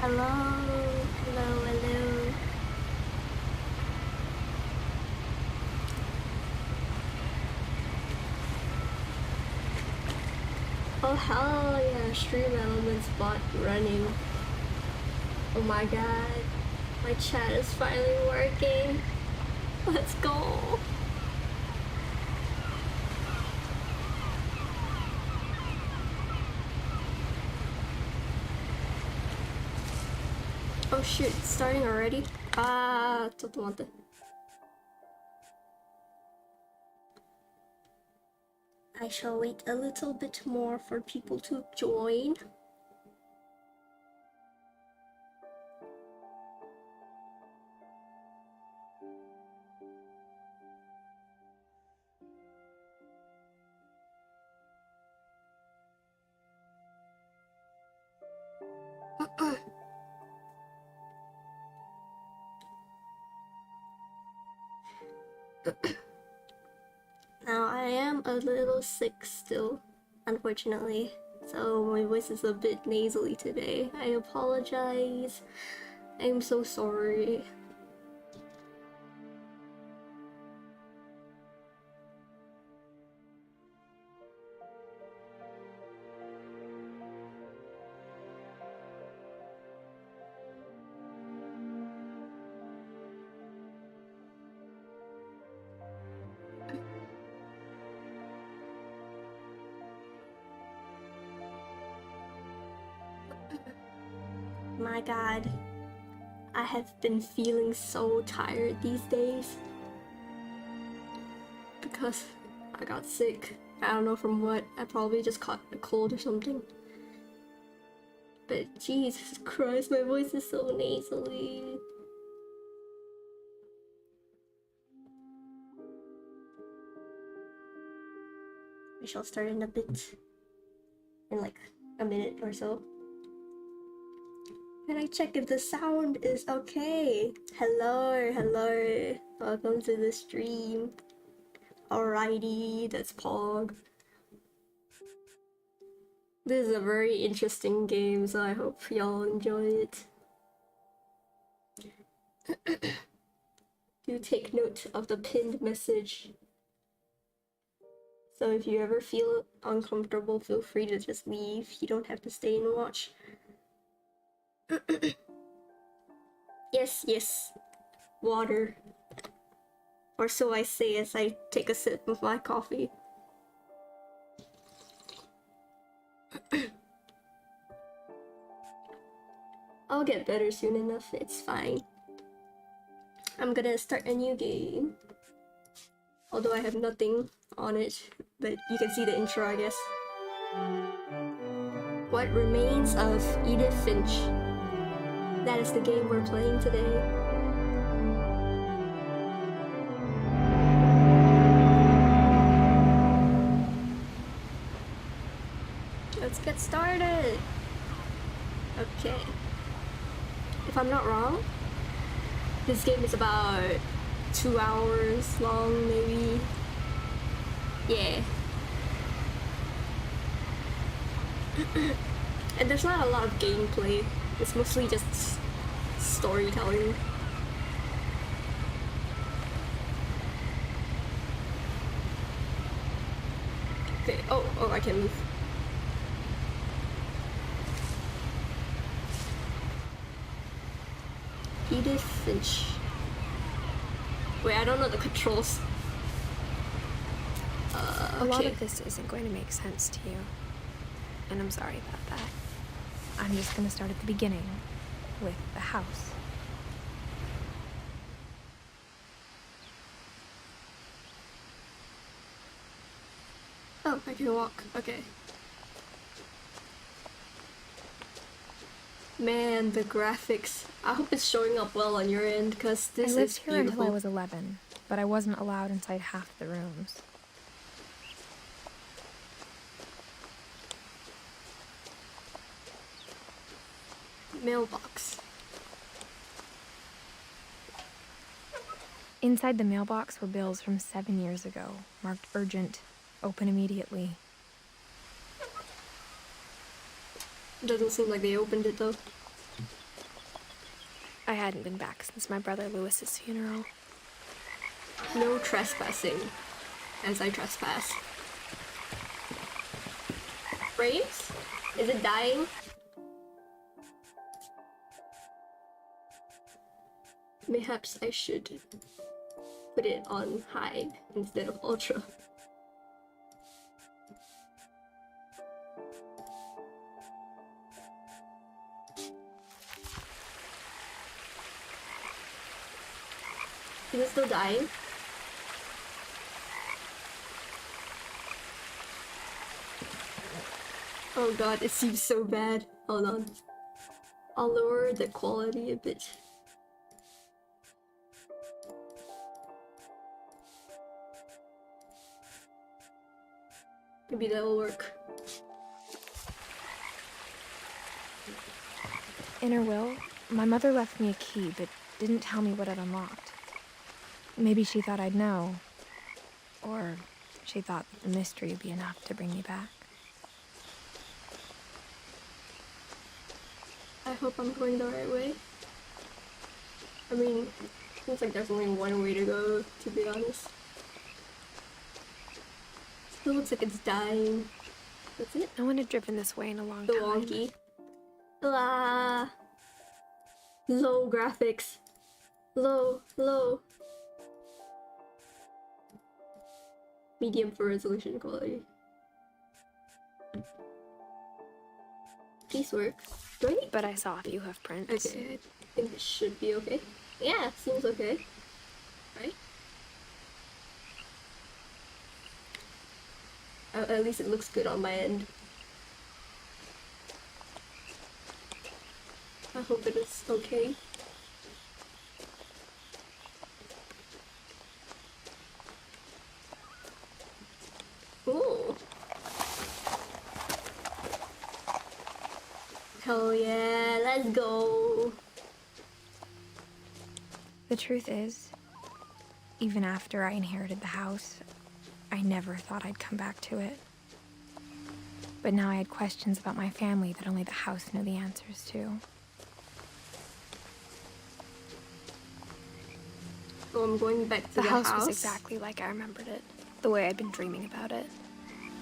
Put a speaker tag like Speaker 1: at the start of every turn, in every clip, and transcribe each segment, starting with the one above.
Speaker 1: Hello, hello, hello. Oh hell yeah, Stream Elements bot running. Oh my god, my chat is finally working. Let's go. Oh shoot, it's starting already? Ah, ちょっと待って. I shall wait a little bit more for people to join. Now I am a little sick still, unfortunately, so my voice is a bit nasally today. I apologize. I'm so sorry. My god, I have been feeling so tired these days because I got sick. I don't know from what. I probably just caught a cold or something. But Jesus Christ, my voice is so nasally. We shall start in a bit. In like a minute or so. Can I check if the sound is okay? Hello, hello. Welcome to the stream. Alrighty, that's Pog. This is a very interesting game, so I hope y'all enjoy it. Do take note of the pinned message. So if you ever feel uncomfortable, feel free to just leave. You don't have to stay and watch. Yes, yes. Water. Or so I say as I take a sip of my coffee. I'll get better soon enough, it's fine. I'm gonna start a new game. Although I have nothing on it, but you can see the intro, I guess. What Remains of Edith Finch. That is the game we're playing today. Let's get started! Okay. If I'm not wrong, this game is about 2 hours long, maybe. Yeah. And there's not a lot of gameplay. It's mostly just storytelling. Okay, oh, I can move. Edith Finch. Wait, I don't know the controls.
Speaker 2: A lot of this isn't going to make sense to you. And I'm sorry about that. I'm just gonna start at the beginning, with the house.
Speaker 1: Oh, I can walk. Okay. Man, the graphics. I hope it's showing up well on your end, because this is
Speaker 2: I lived here
Speaker 1: beautiful.
Speaker 2: until I was 11, but I wasn't allowed inside half the rooms.
Speaker 1: Mailbox.
Speaker 2: Inside the mailbox were bills from 7 years ago, marked urgent, open immediately.
Speaker 1: Doesn't seem like they opened it though.
Speaker 2: I hadn't been back since my brother Lewis's funeral.
Speaker 1: No trespassing, as I trespass. Frames? Is it dying? Perhaps I should put it on high instead of ultra. Is it still dying? Oh god, it seems so bad. Hold on. I'll lower the quality a bit. Maybe that will work.
Speaker 2: In her will, my mother left me a key, but didn't tell me what it unlocked. Maybe she thought I'd know. Or she thought that the mystery would be enough to bring me back.
Speaker 1: I hope I'm going the right way. I mean, seems like there's only one way to go, to be honest. Still looks like it's dying. That's it?
Speaker 2: No one had driven this way in a long
Speaker 1: The
Speaker 2: time.
Speaker 1: wonky. Ah. Low graphics. Low. Medium for resolution quality. Please work. Do I need...
Speaker 2: But I saw a few hoof prints.
Speaker 1: Okay, I think it should be okay. Yeah, seems okay. Right? At least it looks good on my end. I hope it is okay. Ooh. Hell yeah, let's go.
Speaker 2: The truth is, even after I inherited the house, I never thought I'd come back to it. But now I had questions about my family that only the house knew the answers to.
Speaker 1: So I'm going back to
Speaker 2: The
Speaker 1: the
Speaker 2: house was exactly like I remembered it, the way I'd been dreaming about it.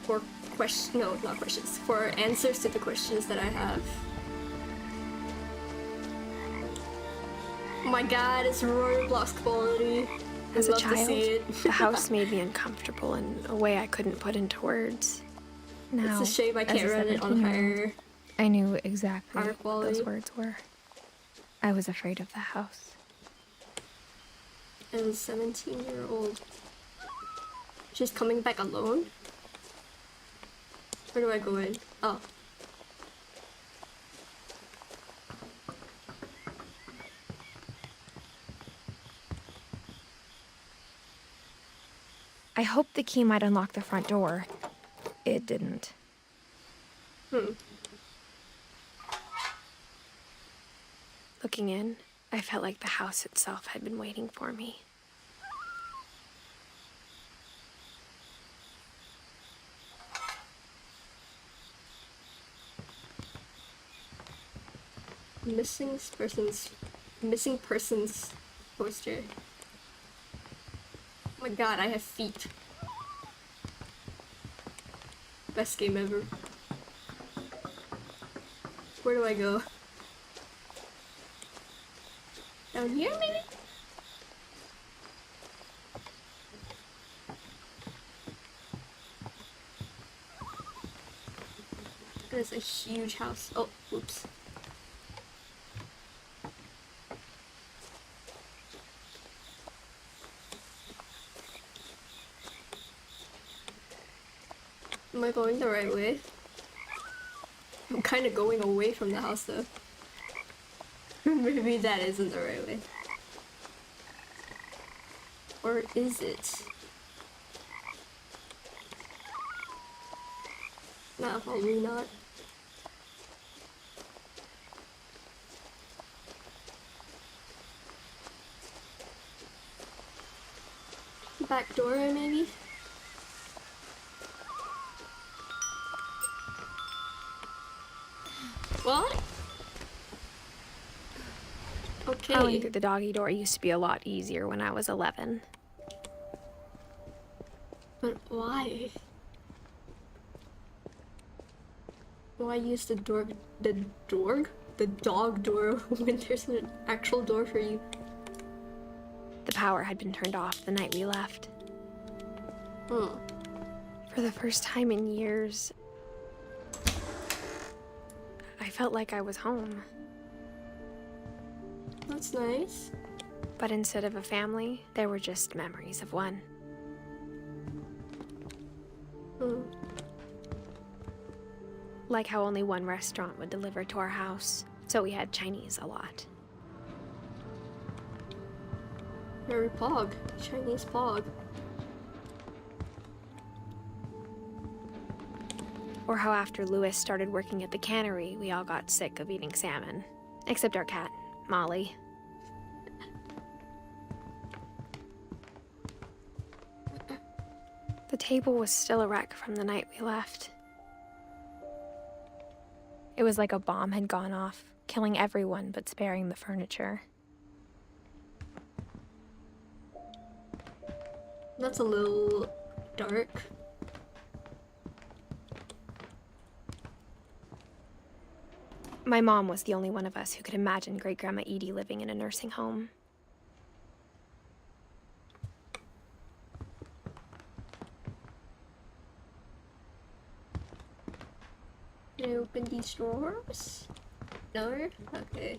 Speaker 1: For questions, no, not questions. For answers to the questions that I have. Oh my god, it's Roblox quality.
Speaker 2: As
Speaker 1: I'd
Speaker 2: a
Speaker 1: love to see
Speaker 2: child,
Speaker 1: it.
Speaker 2: the house made me uncomfortable in a way I couldn't put into words. Now,
Speaker 1: It's a shame I
Speaker 2: as
Speaker 1: can't
Speaker 2: a
Speaker 1: run it on
Speaker 2: 17-year-old,
Speaker 1: higher.
Speaker 2: I knew exactly
Speaker 1: Higher
Speaker 2: what
Speaker 1: quality.
Speaker 2: those words were. I was afraid of the house.
Speaker 1: As a 17-year-old. She's coming back alone? Where do I go in? Oh.
Speaker 2: I hoped the key might unlock the front door. It didn't. Looking in, I felt like the house itself had been waiting for me.
Speaker 1: Missing persons poster. Oh my god, I have feet. Best game ever. Where do I go? Down here, maybe? There's a huge house. Oh, oops. Am I going the right way? I'm kind of going away from the house though. Maybe that isn't the right way. Or is it? Nah, probably not. Back door, maybe? What?
Speaker 2: Crawling through the doggy door used to be a lot easier when I was 11.
Speaker 1: But why? Why use the dog door when there's an actual door for you?
Speaker 2: The power had been turned off the night we left. For the first time in years, I felt like I was home.
Speaker 1: That's nice.
Speaker 2: But instead of a family, there were just memories of one. Like how only one restaurant would deliver to our house, so we had Chinese a lot.
Speaker 1: Very pog. Chinese pog.
Speaker 2: Or how after Louis started working at the cannery, we all got sick of eating salmon. Except our cat, Molly. The table was still a wreck from the night we left. It was like a bomb had gone off, killing everyone but sparing the furniture.
Speaker 1: That's a little dark.
Speaker 2: My mom was the only one of us who could imagine Great-Grandma Edie living in a nursing home.
Speaker 1: Can I open these drawers? No? Okay.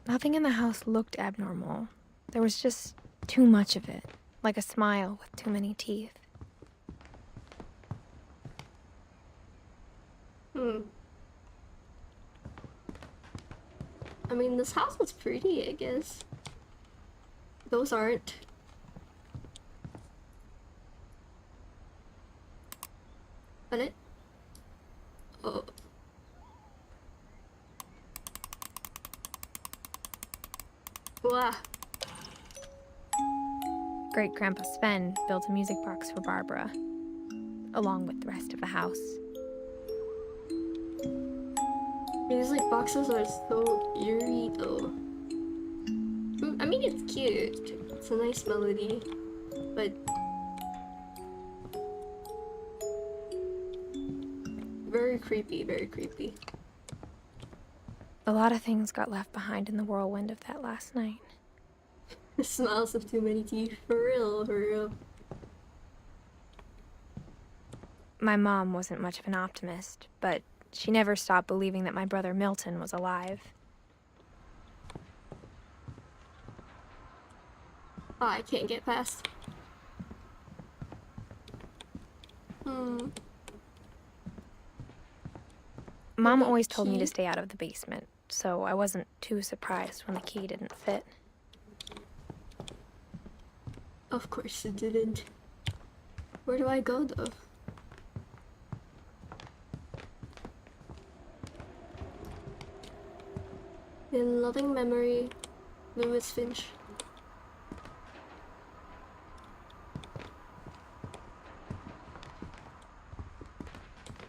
Speaker 2: Nothing in the house looked abnormal. There was just too much of it, like a smile with too many teeth.
Speaker 1: I mean, this house was pretty, I guess. Those aren't. But it? Oh. Wow.
Speaker 2: Great-Grandpa Sven built a music box for Barbara, along with the rest of the house.
Speaker 1: These like boxes are so eerie though. I mean, it's cute. It's a nice melody, but very creepy, very creepy.
Speaker 2: A lot of things got left behind in the whirlwind of that last night.
Speaker 1: The smells of too many teeth, for real, for real.
Speaker 2: My mom wasn't much of an optimist, but she never stopped believing that my brother Milton was alive.
Speaker 1: Oh, I can't get past.
Speaker 2: Mom always told me to stay out of the basement, so I wasn't too surprised when the key didn't fit.
Speaker 1: Of course it didn't. Where do I go though? In loving memory, Louis Finch.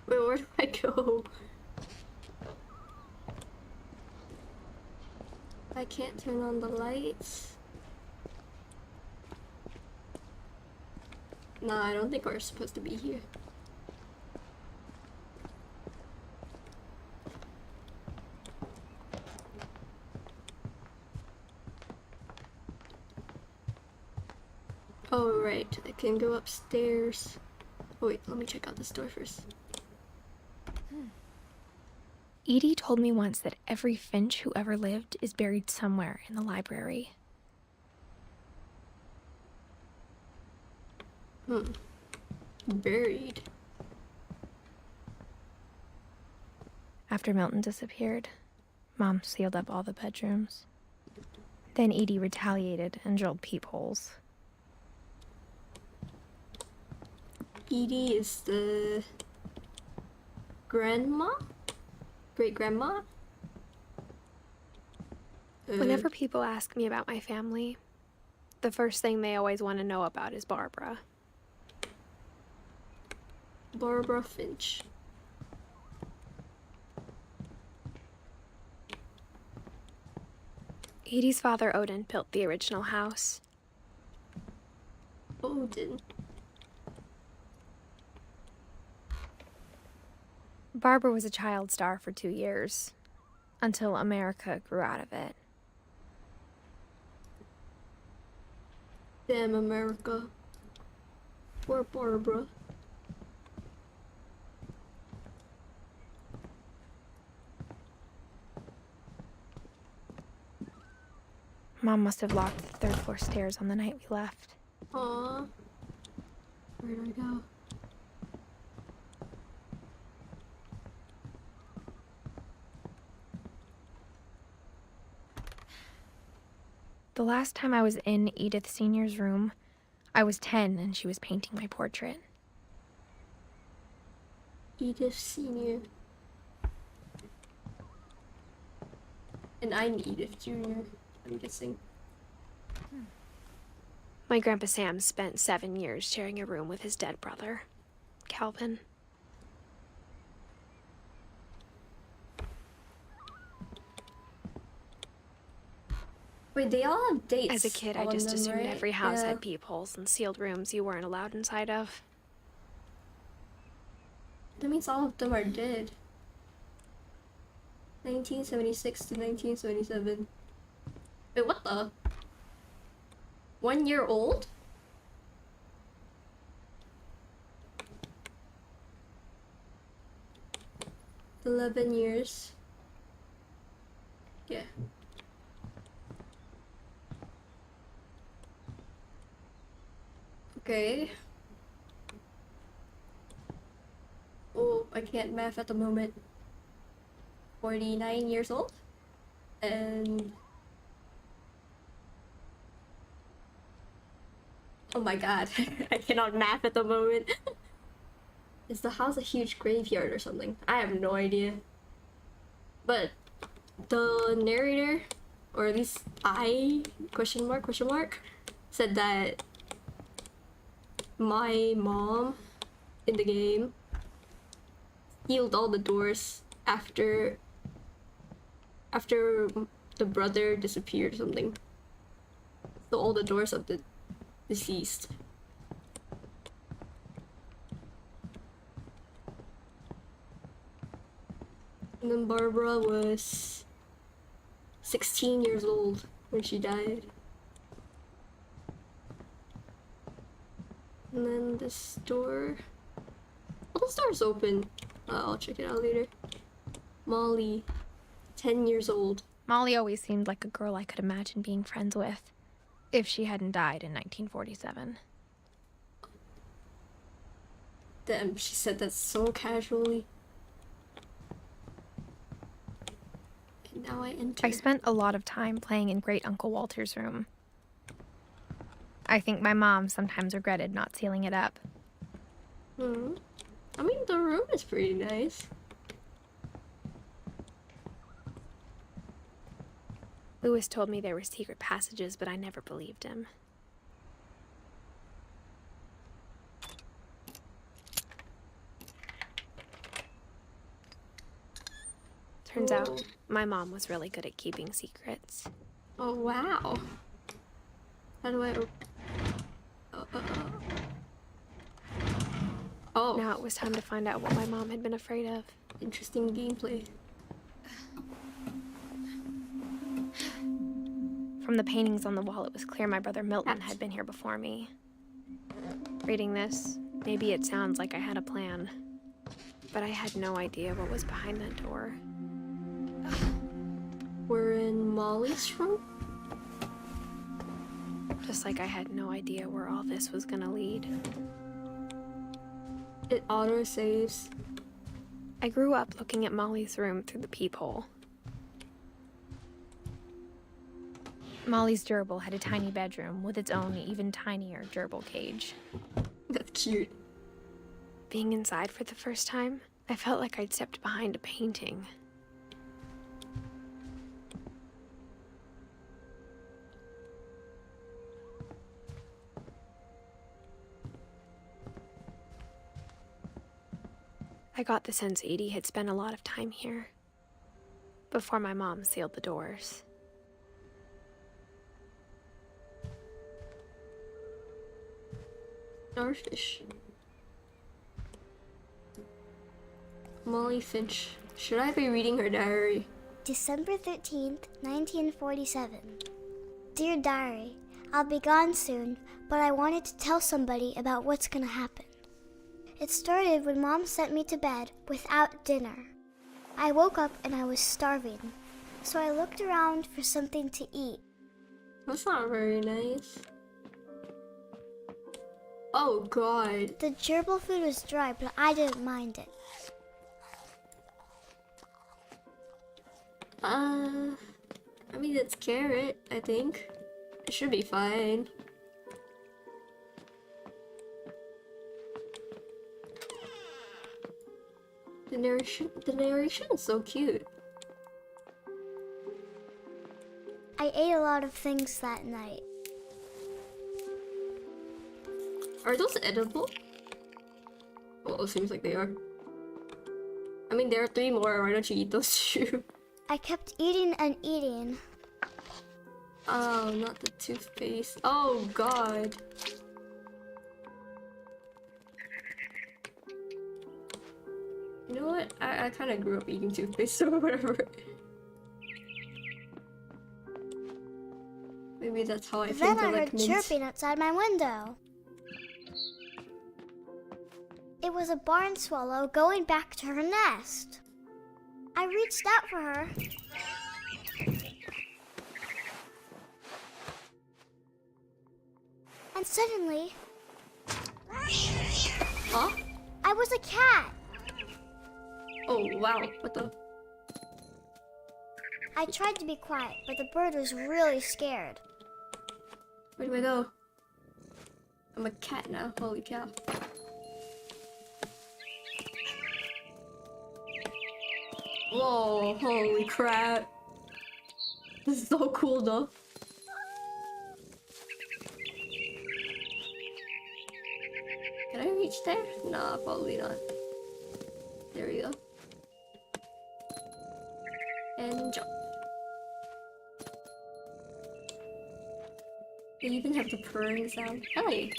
Speaker 1: Wait, where do I go? I can't turn on the lights. Nah, I don't think we're supposed to be here. Oh, right. I can go upstairs. Oh, wait, let me check out this door first.
Speaker 2: Edie told me once that every Finch who ever lived is buried somewhere in the library.
Speaker 1: Buried.
Speaker 2: After Milton disappeared, Mom sealed up all the bedrooms. Then Edie retaliated and drilled peepholes.
Speaker 1: Edie is the grandma? Great-grandma?
Speaker 2: Whenever people ask me about my family, the first thing they always want to know about is Barbara.
Speaker 1: Barbara Finch.
Speaker 3: Edie's father, Odin, built the original house.
Speaker 1: Odin.
Speaker 2: Barbara was a child star for 2 years, until America grew out of it.
Speaker 1: Damn America. Poor Barbara.
Speaker 2: Mom must have locked the third floor stairs on the night we left.
Speaker 1: Aww. Where do I go?
Speaker 2: The last time I was in Edith Sr.'s room, I was 10 and she was painting my portrait.
Speaker 1: Edith Sr. And I'm Edith Jr., I'm guessing.
Speaker 3: My Grandpa Sam spent 7 years sharing a room with his dead brother, Calvin.
Speaker 1: Wait, they all have dates.
Speaker 3: As a kid, I
Speaker 1: on
Speaker 3: just
Speaker 1: them,
Speaker 3: assumed
Speaker 1: right?
Speaker 3: every house
Speaker 1: Yeah.
Speaker 3: had peepholes and sealed rooms you weren't allowed inside of.
Speaker 1: That means all of them are dead. 1976 to 1977. Wait, what the? 1 year old? $11 years. Yeah. Okay. Oh, I can't math at the moment. 49 years old? And... oh my god, I cannot math at the moment. Is the house a huge graveyard or something? I have no idea. But the narrator, or at least I, question mark, said that my mom in the game sealed all the doors after the brother disappeared or something. So all the doors of the deceased. And then Barbara was 16 years old when she died. And then this door... well, this door's open. I'll check it out later. Molly, 10 years old.
Speaker 2: Molly always seemed like a girl I could imagine being friends with, if she hadn't died in 1947.
Speaker 1: Damn, she said that so casually. And now I enter.
Speaker 2: I spent a lot of time playing in Great Uncle Walter's room. I think my mom sometimes regretted not sealing it up.
Speaker 1: I mean, the room is pretty nice.
Speaker 3: Lewis told me there were secret passages, but I never believed him. Turns out, my mom was really good at keeping secrets.
Speaker 1: Oh, wow. How do I... oh.
Speaker 3: Now it was time to find out what my mom had been afraid of.
Speaker 1: Interesting gameplay.
Speaker 2: From the paintings on the wall, it was clear my brother Milton had been here before me.
Speaker 3: Reading this, maybe it sounds like I had a plan, but I had no idea what was behind that door.
Speaker 1: We're in Molly's room?
Speaker 3: Just like I had no idea where all this was gonna lead.
Speaker 1: It auto-saves.
Speaker 3: I grew up looking at Molly's room through the peephole.
Speaker 2: Molly's gerbil had a tiny bedroom with its own even tinier gerbil cage.
Speaker 1: That's cute.
Speaker 3: Being inside for the first time, I felt like I'd stepped behind a painting. I got the sense Edie had spent a lot of time here, before my mom sealed the doors.
Speaker 1: Starfish. Molly Finch. Should I be reading her diary?
Speaker 4: December 13th, 1947. Dear Diary, I'll be gone soon, but I wanted to tell somebody about what's gonna happen. It started when Mom sent me to bed without dinner. I woke up and I was starving, so I looked around for something to eat.
Speaker 1: That's not very nice. Oh god.
Speaker 4: The gerbil food was dry, but I didn't mind it.
Speaker 1: I mean, it's carrot, I think. It should be fine. The narration is so cute.
Speaker 4: I ate a lot of things that night.
Speaker 1: Are those edible? Well, it seems like they are. I mean, there are 3 more. Why don't you eat those too?
Speaker 4: I kept eating and eating.
Speaker 1: Oh, not the toothpaste. Oh god. You know what? I kind of grew up eating toothpaste, so whatever. Maybe that's how I
Speaker 4: Then
Speaker 1: think
Speaker 4: I
Speaker 1: I like
Speaker 4: heard
Speaker 1: mint.
Speaker 4: chirping outside my window. It was a barn swallow going back to her nest. I reached out for her. And suddenly,
Speaker 1: Huh?
Speaker 4: I was a cat.
Speaker 1: Oh wow, what the?
Speaker 4: I tried to be quiet, but the bird was really scared.
Speaker 1: Where do I go? I'm a cat now, holy cow. Whoa, holy crap. This is so cool though. Can I reach there? Nah, probably not. There we go. And jump. They even have the purring sound. Hey!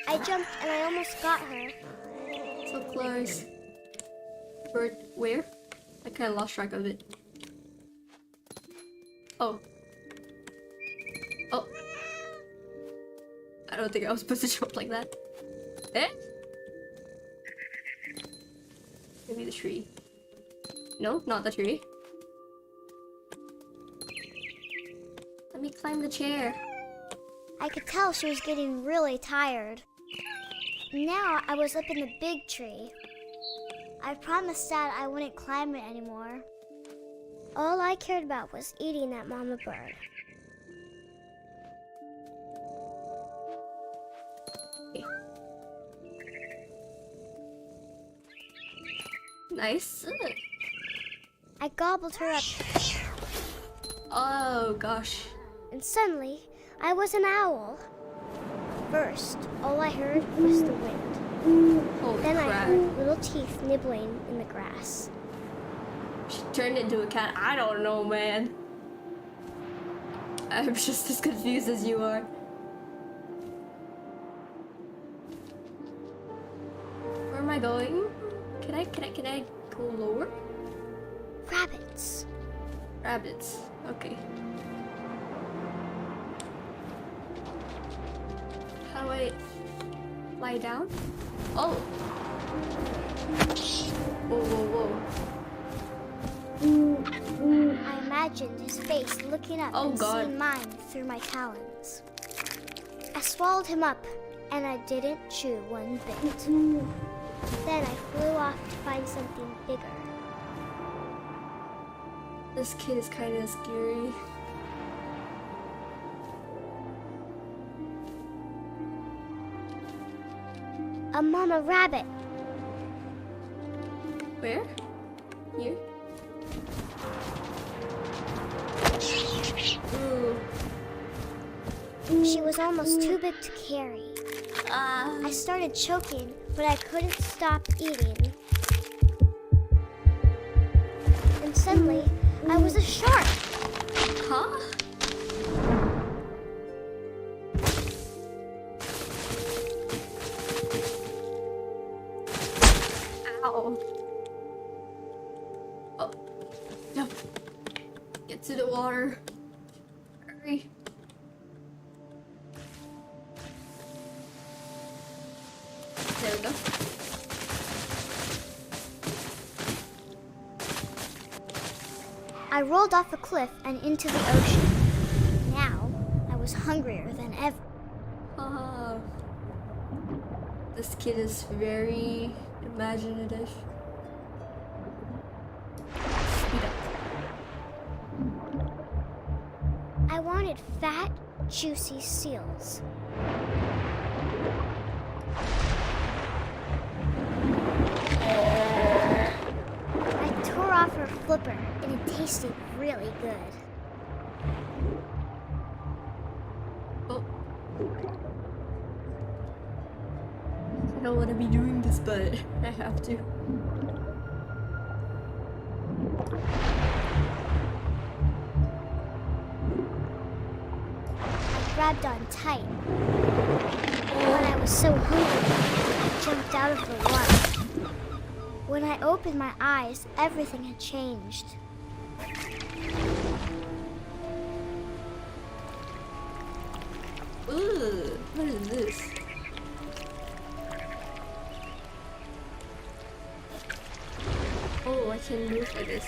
Speaker 4: I jumped and I almost got her.
Speaker 1: So close. Bird, where? I kinda lost track of it. Oh. Oh. I don't think I was supposed to jump like that. Eh? Maybe the tree. No, not the tree. Let me climb the chair.
Speaker 4: I could tell she was getting really tired. Now I was up in the big tree. I promised Dad I wouldn't climb it anymore. All I cared about was eating that mama bird.
Speaker 1: Nice.
Speaker 4: I gobbled her up,
Speaker 1: Oh gosh.
Speaker 4: and suddenly I was an owl. First, all I heard was the wind.
Speaker 1: Holy
Speaker 4: Then I
Speaker 1: crap.
Speaker 4: heard little teeth nibbling in the grass.
Speaker 1: She turned into a cat. I don't know, man. I'm just as confused as you are. Where am I going? Can I go lower?
Speaker 4: Rabbits.
Speaker 1: Rabbits. Okay. How do I lie down? Oh. Whoa, whoa, whoa.
Speaker 4: I imagined his face looking up
Speaker 1: Oh,
Speaker 4: and
Speaker 1: God.
Speaker 4: seeing mine through my talons. I swallowed him up, and I didn't chew one bit. Then I flew off to find something bigger.
Speaker 1: This kid is kind of scary.
Speaker 4: A mama rabbit.
Speaker 1: Where? Here? Ooh.
Speaker 4: She was almost too big to carry. I started choking, but I couldn't stop eating. And suddenly, I was a shark.
Speaker 1: Huh? door. Hurry. There we go.
Speaker 4: I rolled off a cliff and into the ocean. Now, I was hungrier than ever.
Speaker 1: Ah, this kid is very imaginative. Speed up.
Speaker 4: I wanted fat, juicy seals. I tore off her flipper, and it tasted really good.
Speaker 1: Oh. I don't want to be doing this, but I have to.
Speaker 4: I grabbed on tight. When I was so hungry, I jumped out of the water. When I opened my eyes, everything had changed.
Speaker 1: Ooh, what is this? Oh, I can move like this.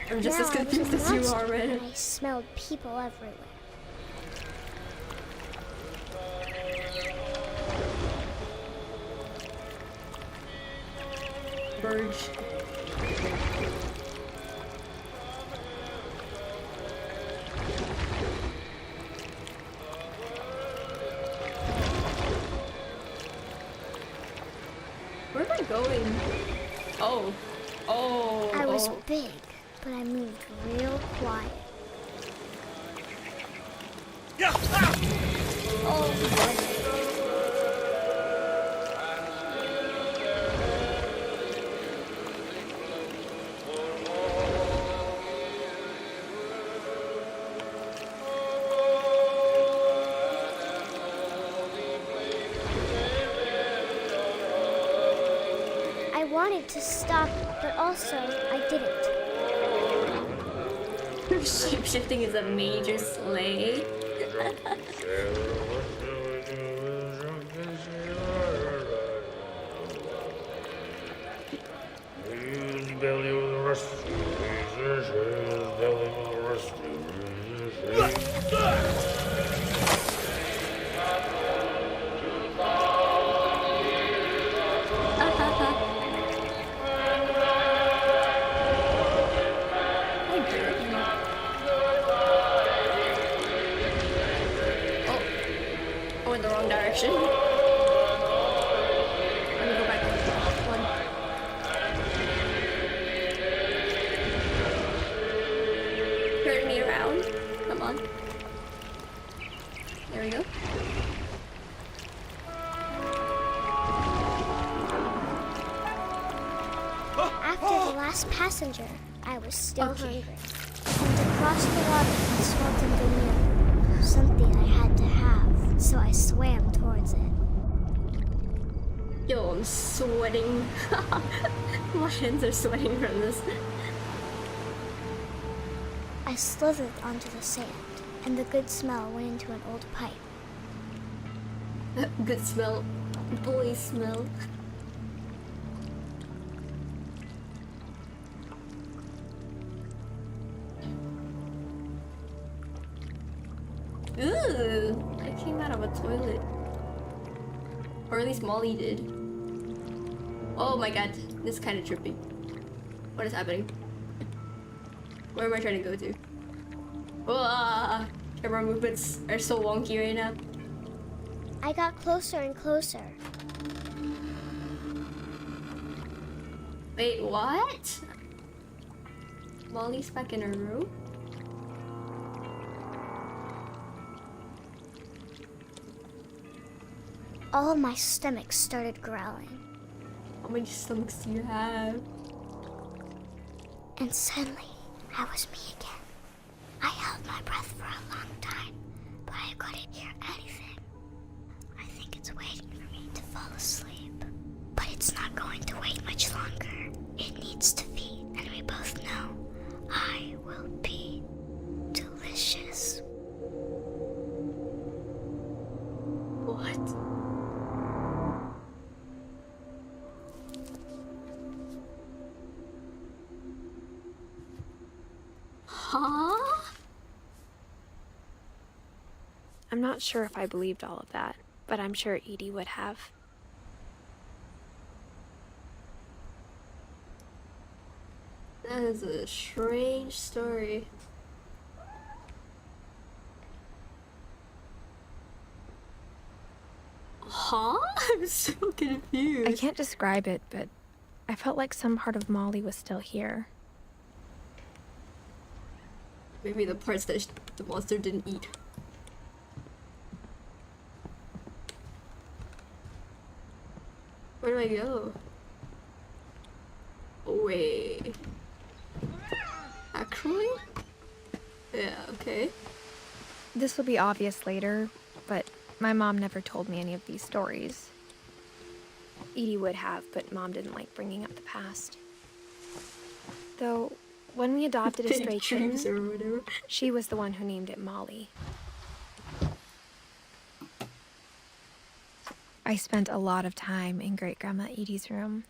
Speaker 1: I'm just as
Speaker 4: Now I was
Speaker 1: confused
Speaker 4: a
Speaker 1: as you
Speaker 4: monster,
Speaker 1: are, man.
Speaker 4: and I smelled people everywhere.
Speaker 1: Burge. Where am I going? Oh. Oh.
Speaker 4: I was
Speaker 1: oh.
Speaker 4: big, but I moved real quiet. I wanted to stop, but also I didn't.
Speaker 1: Shape-shifting is a major slay. Oh, in the wrong direction. Let me go back. One. Turn me around. Come on. There we go.
Speaker 4: After the last passenger, I was still hungry. And across the water, I smelled something new. Something I had to have, so I swam towards it.
Speaker 1: Yo, I'm sweating. My hands are sweating from this.
Speaker 4: I slithered onto the sand, and the good smell went into an old pipe.
Speaker 1: Good smell. Boy smell. Ooh, I came out of a toilet. Or at least Molly did. Oh my god, this is kind of trippy. What is happening? Where am I trying to go to? Camera movements are so wonky right now.
Speaker 4: I got closer and closer.
Speaker 1: Wait, what? Molly's back in her room?
Speaker 4: All my stomach started growling.
Speaker 1: How many stomachs do you have?
Speaker 4: And suddenly, I was me again. I held my breath for a long time, but I couldn't hear anything. I think it's waiting for me to fall asleep. But It's not going to wait much longer. It needs to feed, and we both know I will be delicious.
Speaker 1: What? Huh?
Speaker 3: I'm not sure if I believed all of that, but I'm sure Edie would have.
Speaker 1: That is a strange story. Huh? I'm so confused.
Speaker 2: I can't describe it, but I felt like some part of Molly was still here.
Speaker 1: Maybe the parts that the monster didn't eat. Where do I go? Oh, wait. Actually? Yeah, okay.
Speaker 2: This will be obvious later, but my mom never told me any of these stories.
Speaker 3: Edie would have, but Mom didn't like bringing up the past. Though, when we adopted a
Speaker 1: Big
Speaker 3: stray
Speaker 1: dreams
Speaker 3: kitten,
Speaker 1: or whatever.
Speaker 3: she was the one who named it Molly.
Speaker 2: I spent a lot of time in Great-Grandma Edie's room.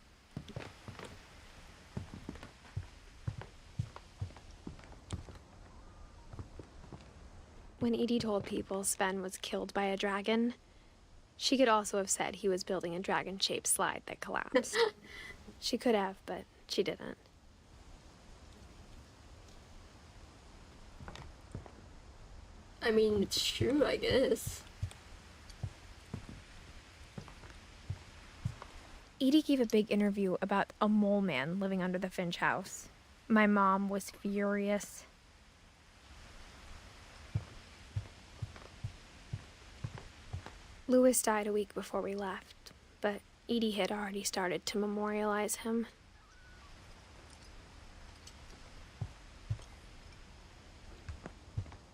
Speaker 3: When Edie told people Sven was killed by a dragon, she could also have said he was building a dragon-shaped slide that collapsed. She could have, but she didn't.
Speaker 1: I mean, it's true, I guess.
Speaker 2: Edie gave a big interview about a mole man living under the Finch house. My mom was furious.
Speaker 3: Louis died a week before we left, but Edie had already started to memorialize him.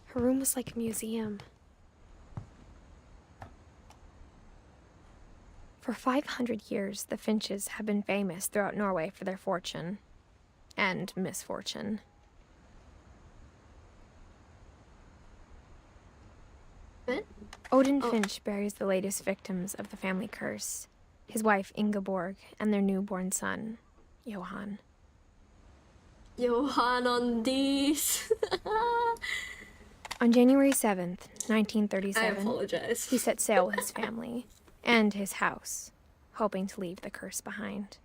Speaker 3: Her room was like a museum.
Speaker 2: For 500 years, the Finches have been famous throughout Norway for their fortune and misfortune.
Speaker 1: What?
Speaker 2: Odin
Speaker 1: Oh.
Speaker 2: Finch buries the latest victims of the family curse, his wife Ingeborg and their newborn son, Johan.
Speaker 1: Johan on these.
Speaker 2: On January 7th,
Speaker 1: I
Speaker 2: 1937,
Speaker 1: apologize.
Speaker 2: he set sail with his family and his house, hoping to leave the curse behind.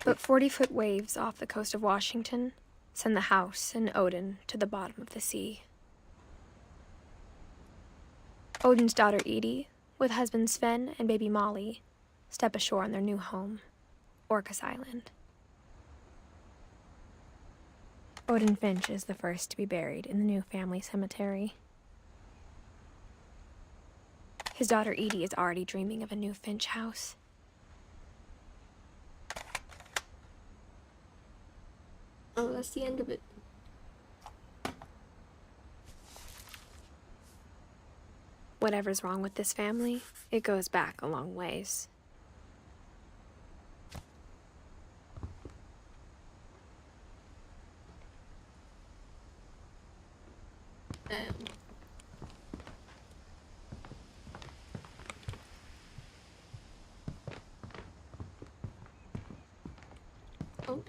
Speaker 2: But 40-foot waves off the coast of Washington send the house and Odin to the bottom of the sea. Odin's daughter Edie, with husband Sven and baby Molly, step ashore on their new home, Orcas Island. Odin Finch is the first to be buried in the new family cemetery. His daughter Edie is already dreaming of a new Finch house.
Speaker 1: Oh, that's the end of it.
Speaker 3: Whatever's wrong with this family, it goes back a long ways.
Speaker 1: Oh.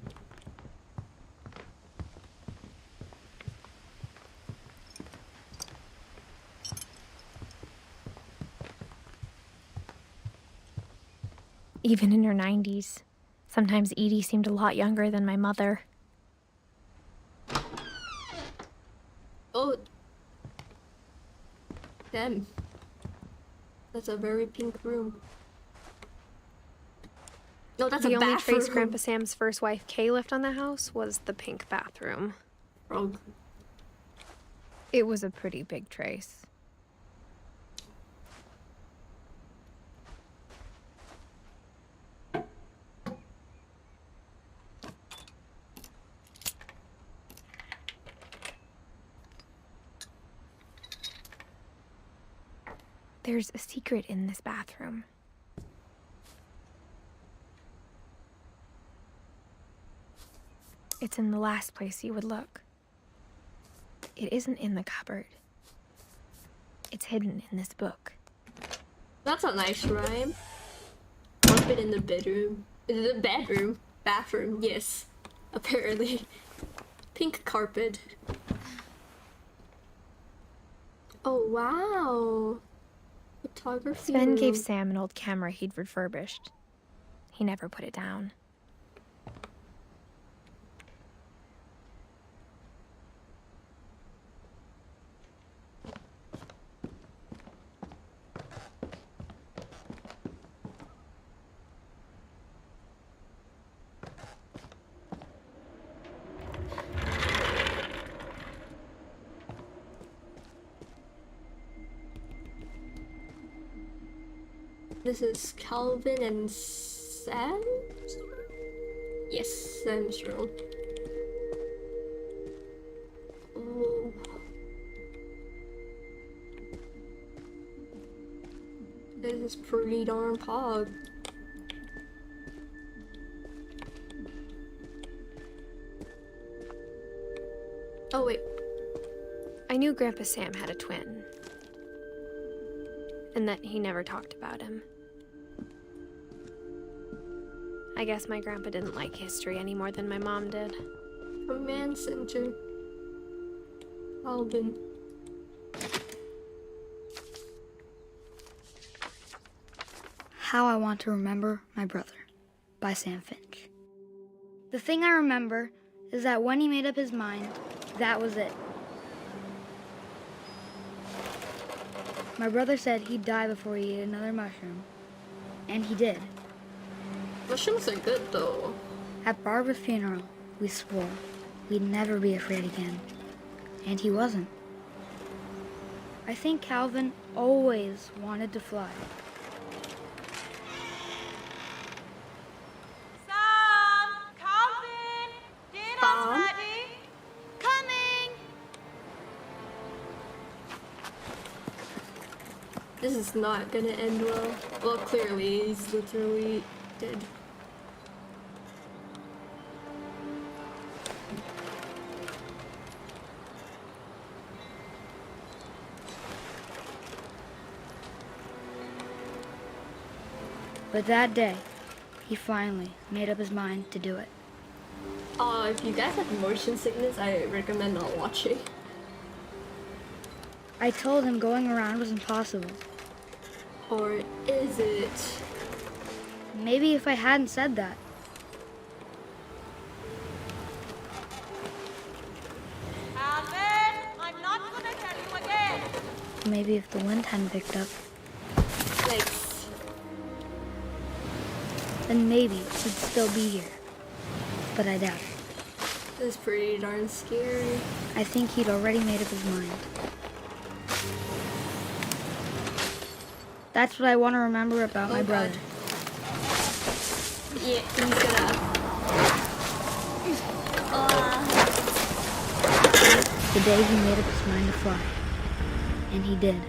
Speaker 2: Even in her 90s, sometimes Edie seemed a lot younger than my mother.
Speaker 1: Oh. Damn. That's a very pink room. No, that's
Speaker 3: The
Speaker 1: a
Speaker 3: only
Speaker 1: bathroom.
Speaker 3: trace Grandpa Sam's first wife, Kay, left on the house was the pink bathroom.
Speaker 1: Wrong.
Speaker 2: It was a pretty big trace. There's a secret in this bathroom. It's in the last place you would look. It isn't in the cupboard. It's hidden in this book.
Speaker 1: That's a nice rhyme. Carpet in the bedroom. The bedroom? Bathroom, yes. Apparently. Pink carpet. Oh, wow. Photography
Speaker 2: Sven
Speaker 1: room.
Speaker 2: gave Sam an old camera he'd refurbished. He never put it down.
Speaker 1: This is Calvin and Sam's room? Yes, Sam's room. Oh. This is pretty darn pog. Oh wait.
Speaker 3: I knew Grandpa Sam had a twin, and that he never talked about him. I guess my grandpa didn't like history any more than my mom did.
Speaker 1: Command center. Calvin.
Speaker 5: How I Want to Remember My Brother by Sam Finch. The thing I remember is that when he made up his mind, that was it. My brother said he'd die before he ate another mushroom, and he did.
Speaker 1: Mushrooms are good though.
Speaker 5: At Barbara's funeral, we swore we'd never be afraid again, and he wasn't. I think Calvin always wanted to fly.
Speaker 6: Sam! Calvin! Dinner's
Speaker 1: Sam?
Speaker 6: ready! Coming!
Speaker 1: This is not gonna end well. Well, clearly, he's literally dead.
Speaker 5: But that day, he finally made up his mind to do it.
Speaker 1: If you guys have motion sickness, I recommend not watching.
Speaker 5: I told him going around was impossible.
Speaker 1: Or is it?
Speaker 5: Maybe if I hadn't said that.
Speaker 6: Calvin! I'm not gonna tell you again!
Speaker 5: Maybe if the wind hadn't picked up,
Speaker 1: Thanks.
Speaker 5: then maybe he'd still be here. But I doubt it.
Speaker 1: This is pretty darn scary.
Speaker 5: I think he'd already made up his mind. That's what I want to remember about my brother.
Speaker 1: God. Yeah, he's gonna.
Speaker 5: The day he made up his mind to fly. And he did.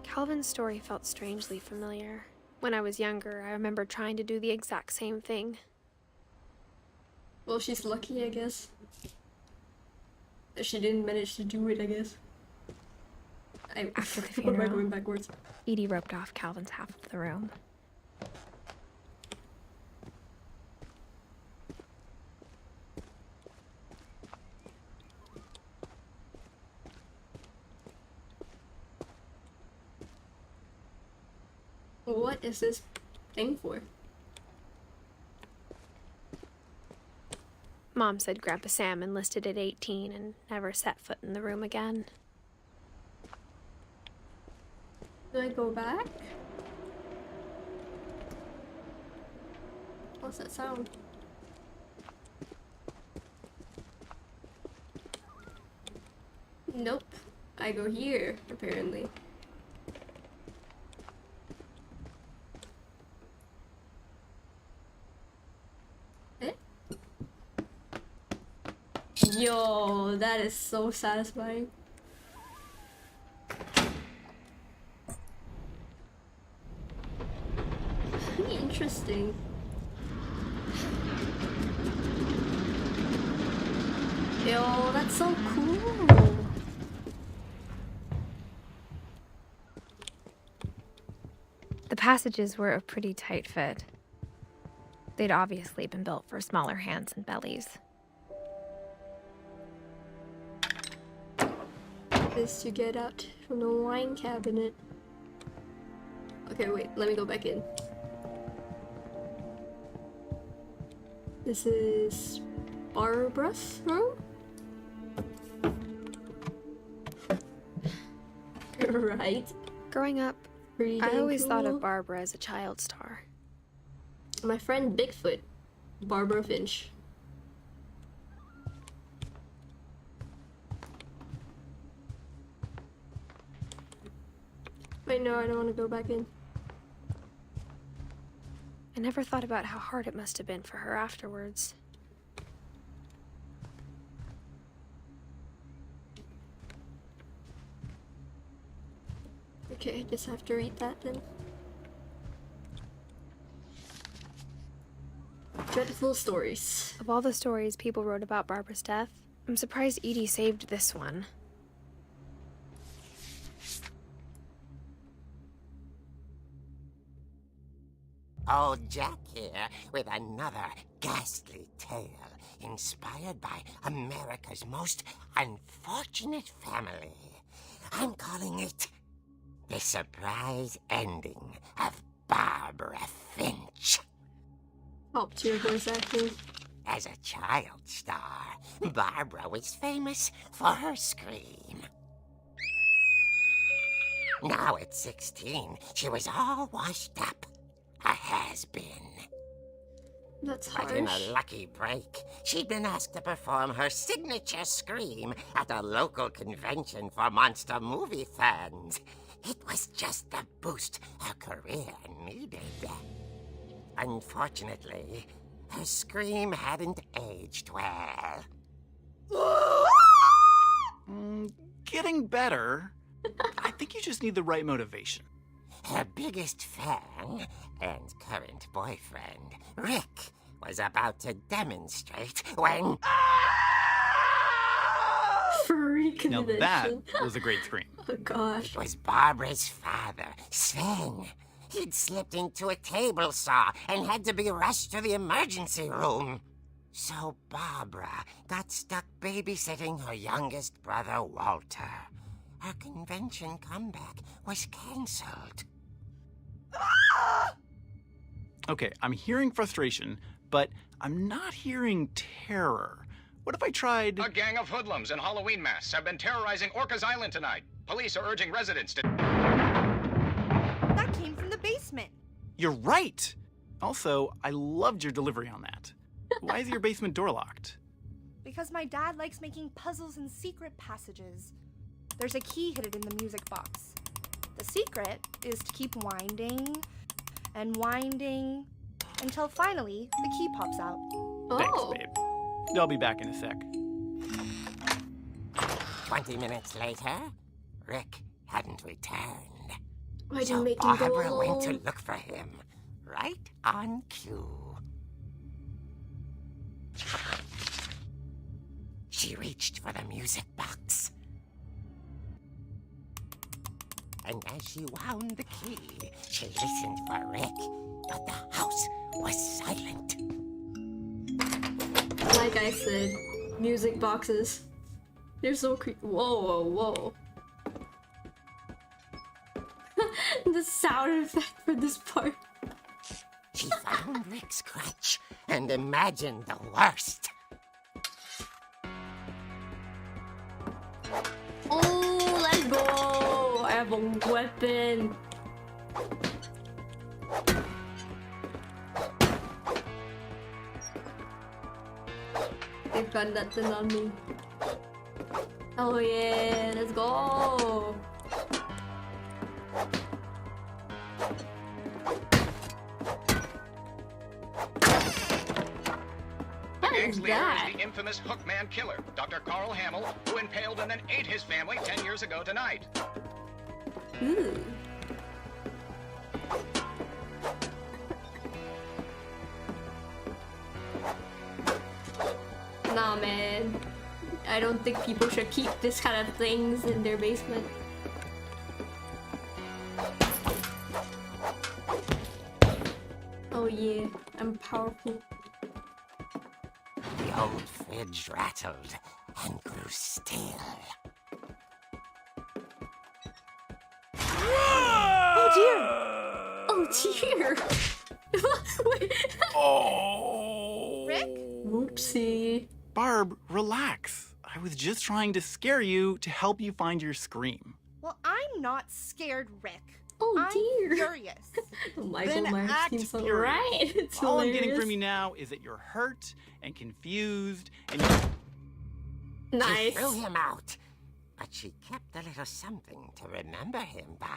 Speaker 3: Calvin's story felt strangely familiar. When I was younger, I remember trying to do the exact same thing.
Speaker 1: Well, she's lucky, I guess. That she didn't manage to do it, I guess.
Speaker 2: After the
Speaker 1: What am I
Speaker 2: funeral,
Speaker 1: going backwards?
Speaker 2: Edie roped off Calvin's half of the room.
Speaker 1: What is this thing for?
Speaker 3: Mom said Grandpa Sam enlisted at 18 and never set foot in the room again.
Speaker 1: Do I go back? What's that sound? Nope. I go here, apparently. Eh? Yo, that is so satisfying. interesting. Yo, that's so cool.
Speaker 2: The passages were a pretty tight fit. They'd obviously been built for smaller hands and bellies.
Speaker 1: Is to get out from the wine cabinet. Okay, wait, let me go back in. This is Barbara's room? Right.
Speaker 3: Growing up,
Speaker 1: Pretty
Speaker 3: I
Speaker 1: dang
Speaker 3: always thought
Speaker 1: cool.
Speaker 3: of Barbara as a child star.
Speaker 1: My friend Bigfoot, Barbara Finch. Wait, no, I don't want to go back in.
Speaker 3: I never thought about how hard it must have been for her afterwards.
Speaker 1: Okay, I just have to read that then. Dreadful stories.
Speaker 3: Of all the stories people wrote about Barbara's death, I'm surprised Edie saved this one.
Speaker 7: Old Jack here with another ghastly tale inspired by America's most unfortunate family. I'm calling it The Surprise Ending of Barbara Finch.
Speaker 1: Top tier voice acting.
Speaker 7: As a child star, Barbara was famous for her scream. Now at 16, she was all washed up. A has-been.
Speaker 1: That's
Speaker 7: But in
Speaker 1: harsh.
Speaker 7: a lucky break, she'd been asked to perform her signature scream at a local convention for monster movie fans. It was just the boost her career needed. Unfortunately, her scream hadn't aged well.
Speaker 8: Getting better. I think you just need the right motivation.
Speaker 7: Her biggest fan and current boyfriend, Rick, was about to demonstrate when...
Speaker 1: Freak
Speaker 8: Now
Speaker 1: convention.
Speaker 8: that was a great scream.
Speaker 1: Oh gosh.
Speaker 7: It was Barbara's father, Sven. He'd slipped into a table saw and had to be rushed to the emergency room. So Barbara got stuck babysitting her youngest brother, Walter. Her convention comeback was cancelled.
Speaker 8: Okay, I'm hearing frustration, but I'm not hearing terror. What if I tried...
Speaker 9: A gang of hoodlums in Halloween masks have been terrorizing Orcas Island tonight. Police are urging residents to...
Speaker 6: That came from the basement.
Speaker 8: You're right! Also, I loved your delivery on that. Why is your basement door locked?
Speaker 6: Because my dad likes making puzzles and secret passages. There's a key hidden in the music box. The secret is to keep winding and winding until finally the key pops out.
Speaker 8: Thanks,
Speaker 1: Oh.
Speaker 8: babe. I'll be back in a sec.
Speaker 7: 20 minutes later, Rick hadn't returned.
Speaker 1: Why didn't
Speaker 7: So
Speaker 1: make him go
Speaker 7: Barbara went to
Speaker 1: alone?
Speaker 7: look for him, right on cue. She reached for the music box. And as she wound the key, she listened for Rick, but the house was silent.
Speaker 1: Like I said, music boxes. They're so creepy. Whoa, whoa, whoa. The sound effect for this part.
Speaker 7: She found Rick's crutch and imagined the worst.
Speaker 1: Oh, let's go! I have a weapon. They've got nothing on me. Oh yeah, let's go!
Speaker 9: The
Speaker 1: What
Speaker 9: gang's
Speaker 1: is
Speaker 9: leader
Speaker 1: that?
Speaker 9: is the infamous Hookman killer, Dr. Carl Hamill, who impaled and then ate his family 10 years ago tonight.
Speaker 1: Ooh. Nah, man. I don't think people should keep this kind of things in their basement. Oh yeah, I'm powerful.
Speaker 7: The old fridge rattled and grew still.
Speaker 3: Oh dear!
Speaker 1: Oh dear! Wait.
Speaker 8: Oh.
Speaker 6: Rick?
Speaker 1: Whoopsie.
Speaker 8: Barb, relax. I was just trying to scare you to help you find your scream.
Speaker 6: Well, I'm not scared, Rick.
Speaker 1: Oh
Speaker 6: I'm
Speaker 1: dear.
Speaker 6: furious.
Speaker 1: Michael
Speaker 8: Then
Speaker 1: Myers
Speaker 8: act
Speaker 1: seems so
Speaker 8: furious.
Speaker 1: right. It's
Speaker 8: All I'm
Speaker 1: hilarious.
Speaker 8: getting from you now is that you're hurt and confused and you...
Speaker 7: She
Speaker 1: Nice.
Speaker 7: threw him out, but she kept a little something to remember him by.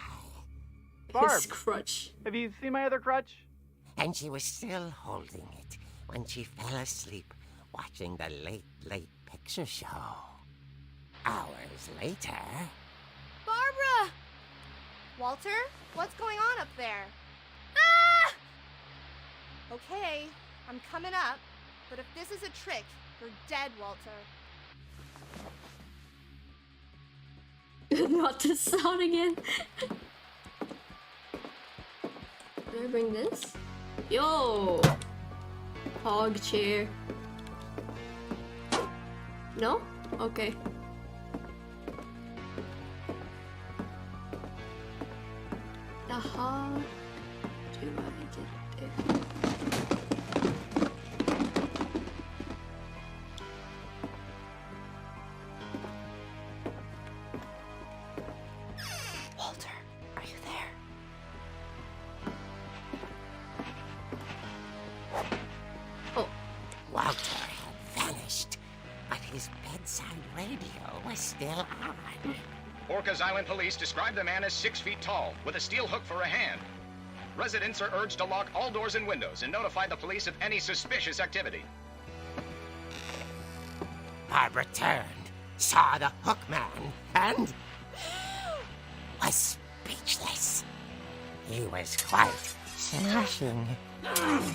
Speaker 8: Barb,
Speaker 1: His crutch.
Speaker 8: have you seen my other crutch?
Speaker 7: And she was still holding it when she fell asleep watching the late picture show. Hours later...
Speaker 6: Barbara! Walter, what's going on up there? Ah! Okay, I'm coming up, but if this is a trick, you're dead, Walter.
Speaker 1: Not this sound again. Do I bring this? Yo! Hog chair. No? Okay. How do I get there?
Speaker 7: Walter, are you there?
Speaker 1: Oh.
Speaker 7: Walter had vanished, but his bedside radio was still on.
Speaker 9: Orcas Island police describe the man as 6 feet tall, with a steel hook for a hand. Residents are urged to lock all doors and windows and notify the police of any suspicious activity.
Speaker 7: Barbara turned, saw the hook man, and was speechless. He was quite smashing.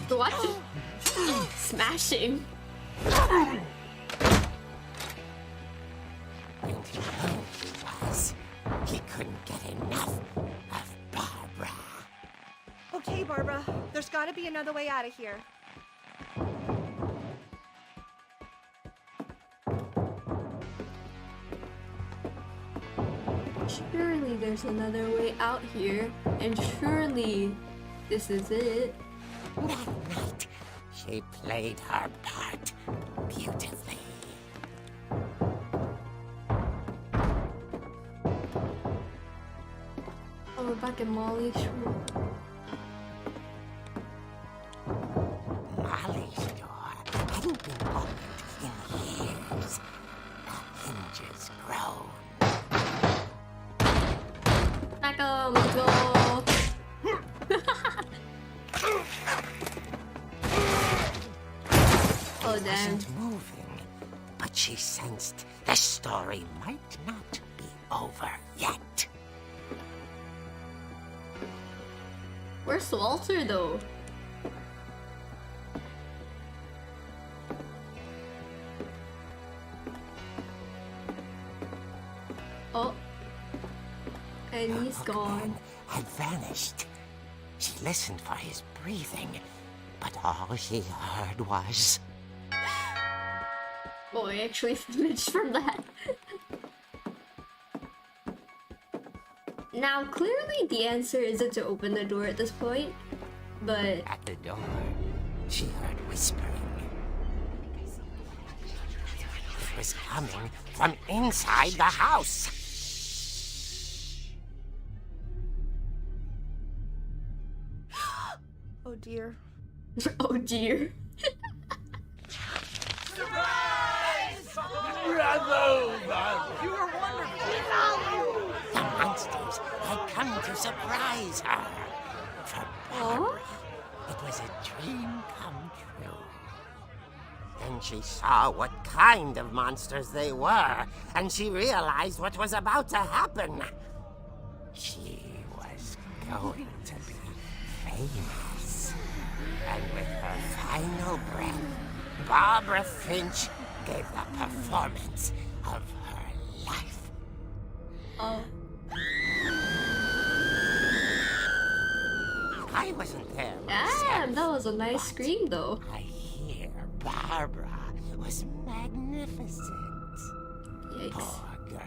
Speaker 1: What? Smashing.
Speaker 7: And who he was, he couldn't get enough of Barbara.
Speaker 6: Okay, Barbara, there's gotta be another way out of here.
Speaker 1: Surely there's another way out here, and surely this is it.
Speaker 7: That night, she played her part beautifully.
Speaker 1: Oh, we're back in Molly's room.
Speaker 7: Molly's door hadn't been opened in years. The hinges groaned.
Speaker 1: Back up, let's go. Oh damn.
Speaker 7: Wasn't moving, but she sensed the story might not be over yet.
Speaker 1: Where's Walter though? Oh. And he's
Speaker 7: The
Speaker 1: gone.
Speaker 7: hookman had vanished. She listened for his breathing, but all she heard was...
Speaker 1: Oh, I actually flinched from that. Now, clearly the answer isn't to open the door at this point, but...
Speaker 7: At the door, she heard whispering. It was coming from inside the house.
Speaker 6: Oh dear.
Speaker 1: Oh dear.
Speaker 7: The monsters had come to surprise her. For Barbara, it was a dream come true. Then she saw what kind of monsters they were, and she realized what was about to happen. She was going to be famous. And with her final breath, Barbara Finch gave the performance of her life.
Speaker 1: Oh.
Speaker 7: I wasn't there
Speaker 1: Damn,
Speaker 7: myself,
Speaker 1: that was a nice
Speaker 7: but
Speaker 1: scream though.
Speaker 7: I hear Barbara was magnificent.
Speaker 1: Yikes.
Speaker 7: Poor girl.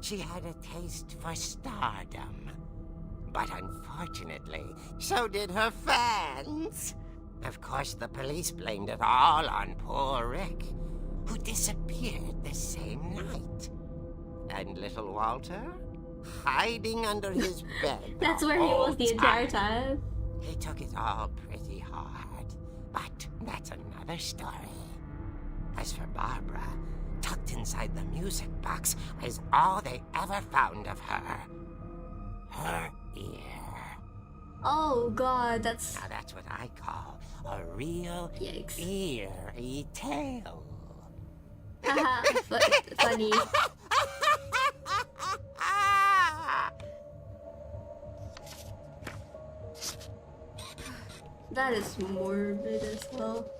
Speaker 7: She had a taste for stardom. But unfortunately, so did her fans. Of course, the police blamed it all on poor Rick, who disappeared the same night. And little Walter? Hiding under his bed.
Speaker 1: That's where he was the entire time.
Speaker 7: He took it all pretty hard. But that's another story. As for Barbara, tucked inside the music box was all they ever found of her. Her ear.
Speaker 1: Oh god, that's...
Speaker 7: Now that's what I call a real
Speaker 1: Yikes.
Speaker 7: eerie tale.
Speaker 1: Haha, funny. That is morbid as well.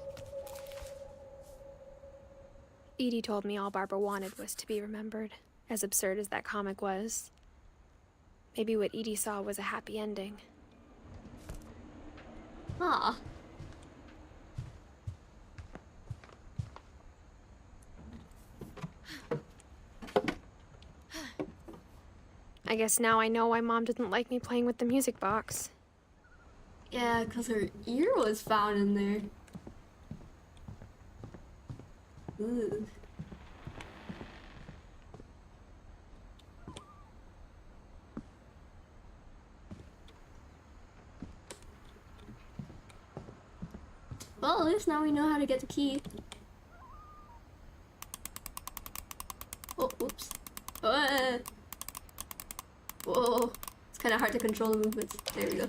Speaker 3: Edie told me all Barbara wanted was to be remembered, as absurd as that comic was. Maybe what Edie saw was a happy ending.
Speaker 1: Ah.
Speaker 3: I guess now I know why Mom didn't like me playing with the music box.
Speaker 1: Yeah, because her ear was found in there. Ooh. Well, at least now we know how to get the key. Oh, oops. Whoa. It's kind of hard to control the movements. There we go.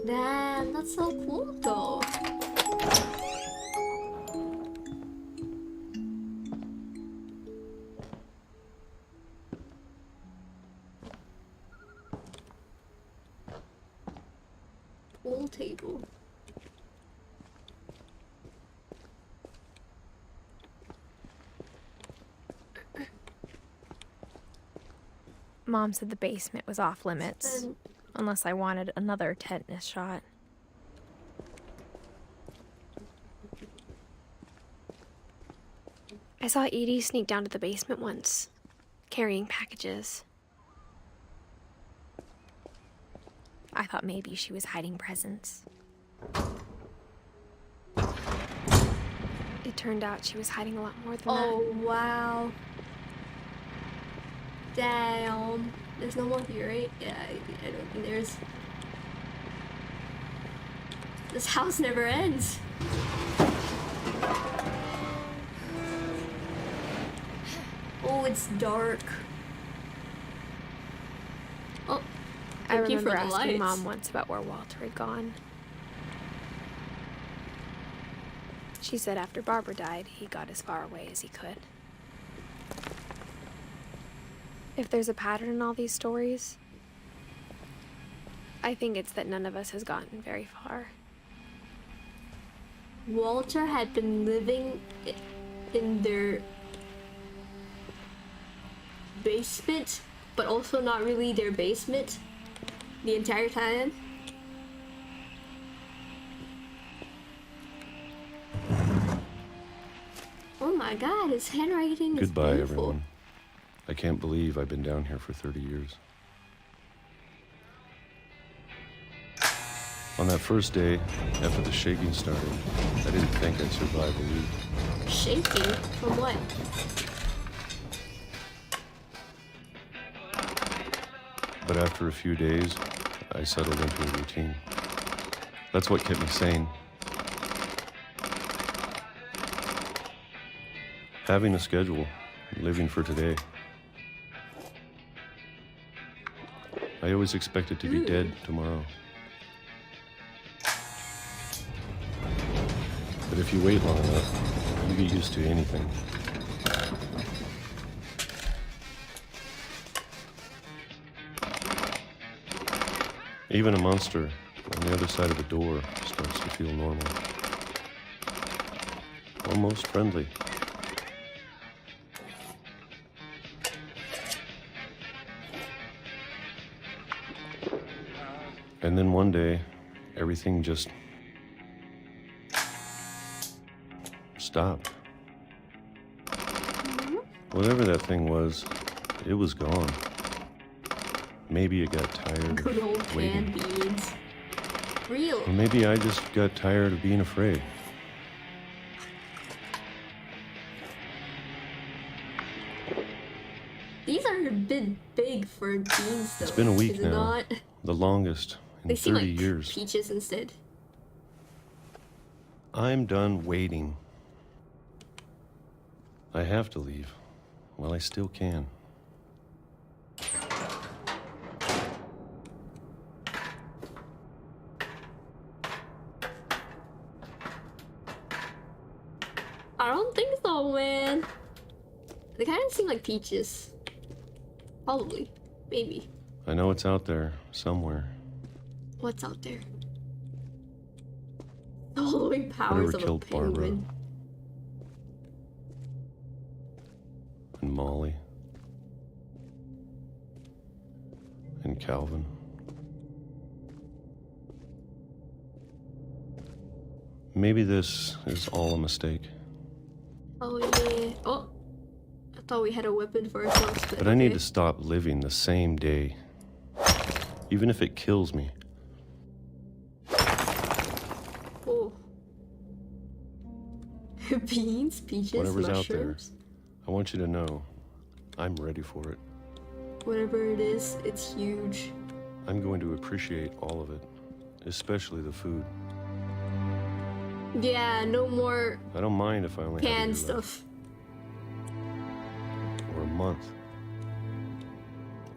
Speaker 1: Damn, that's so cool though. Pool table.
Speaker 2: Mom said the basement was off limits, unless I wanted another tetanus shot.
Speaker 3: I saw Edie sneak down to the basement once, carrying packages.
Speaker 2: I thought maybe she was hiding presents.
Speaker 3: It turned out she was hiding a lot more than
Speaker 1: Oh, wow. Damn. There's no more here, right? Yeah, I don't think there's. This house never ends. Oh, it's dark. Oh,
Speaker 3: I
Speaker 1: thank you for
Speaker 3: remember
Speaker 1: the
Speaker 3: asking
Speaker 1: lights.
Speaker 3: Mom once about where Walter had gone. She said after Barbara died, he got as far away as he could. If there's a pattern in all these stories, I think it's that none of us has gotten very far.
Speaker 1: Walter had been living in their basement, but also not really their basement the entire time. Oh my god, his handwriting is
Speaker 10: Goodbye,
Speaker 1: beautiful.
Speaker 10: everyone. I can't believe I've been down here for 30 years. On that first day, after the shaking started, I didn't think I'd survive a week.
Speaker 1: Shaking? From what?
Speaker 10: But after a few days, I settled into a routine. That's what kept me sane. Having a schedule, living for today. I always expected to be dead tomorrow. But if you wait long enough, you get used to anything. Even a monster on the other side of the door starts to feel normal. Almost friendly. And then one day, everything just stopped. Whatever that thing was, it was gone. Maybe it got tired
Speaker 1: Good old
Speaker 10: of waiting.
Speaker 1: canned beans. Real.
Speaker 10: Or maybe I just got tired of being afraid.
Speaker 1: These are a bit big for beans, though.
Speaker 10: It's been a week
Speaker 1: Is it
Speaker 10: now.
Speaker 1: not?
Speaker 10: The longest in
Speaker 1: They seem
Speaker 10: 30
Speaker 1: like
Speaker 10: years.
Speaker 1: peaches instead.
Speaker 10: I'm done waiting. I have to leave while I still can.
Speaker 1: I don't think so, man. They kind of seem like peaches. Probably. Maybe.
Speaker 10: I know it's out there somewhere.
Speaker 1: What's out there? The holy powers
Speaker 10: Whatever
Speaker 1: of a
Speaker 10: killed Barbara.
Speaker 1: penguin.
Speaker 10: And Molly. And Calvin. Maybe this is all a mistake.
Speaker 1: Oh, yeah. Oh! I thought we had a weapon for ourselves,
Speaker 10: But I need
Speaker 1: okay.
Speaker 10: to stop living the same day. Even if it kills me.
Speaker 1: Oh. Beans, peaches,
Speaker 10: Whatever's out there.
Speaker 1: mushrooms.
Speaker 10: I want you to know, I'm ready for it.
Speaker 1: Whatever it is, it's huge.
Speaker 10: I'm going to appreciate all of it, especially the food.
Speaker 1: Yeah, no more
Speaker 10: I don't mind if I only have a
Speaker 1: canned
Speaker 10: year left,
Speaker 1: stuff.
Speaker 10: or a month,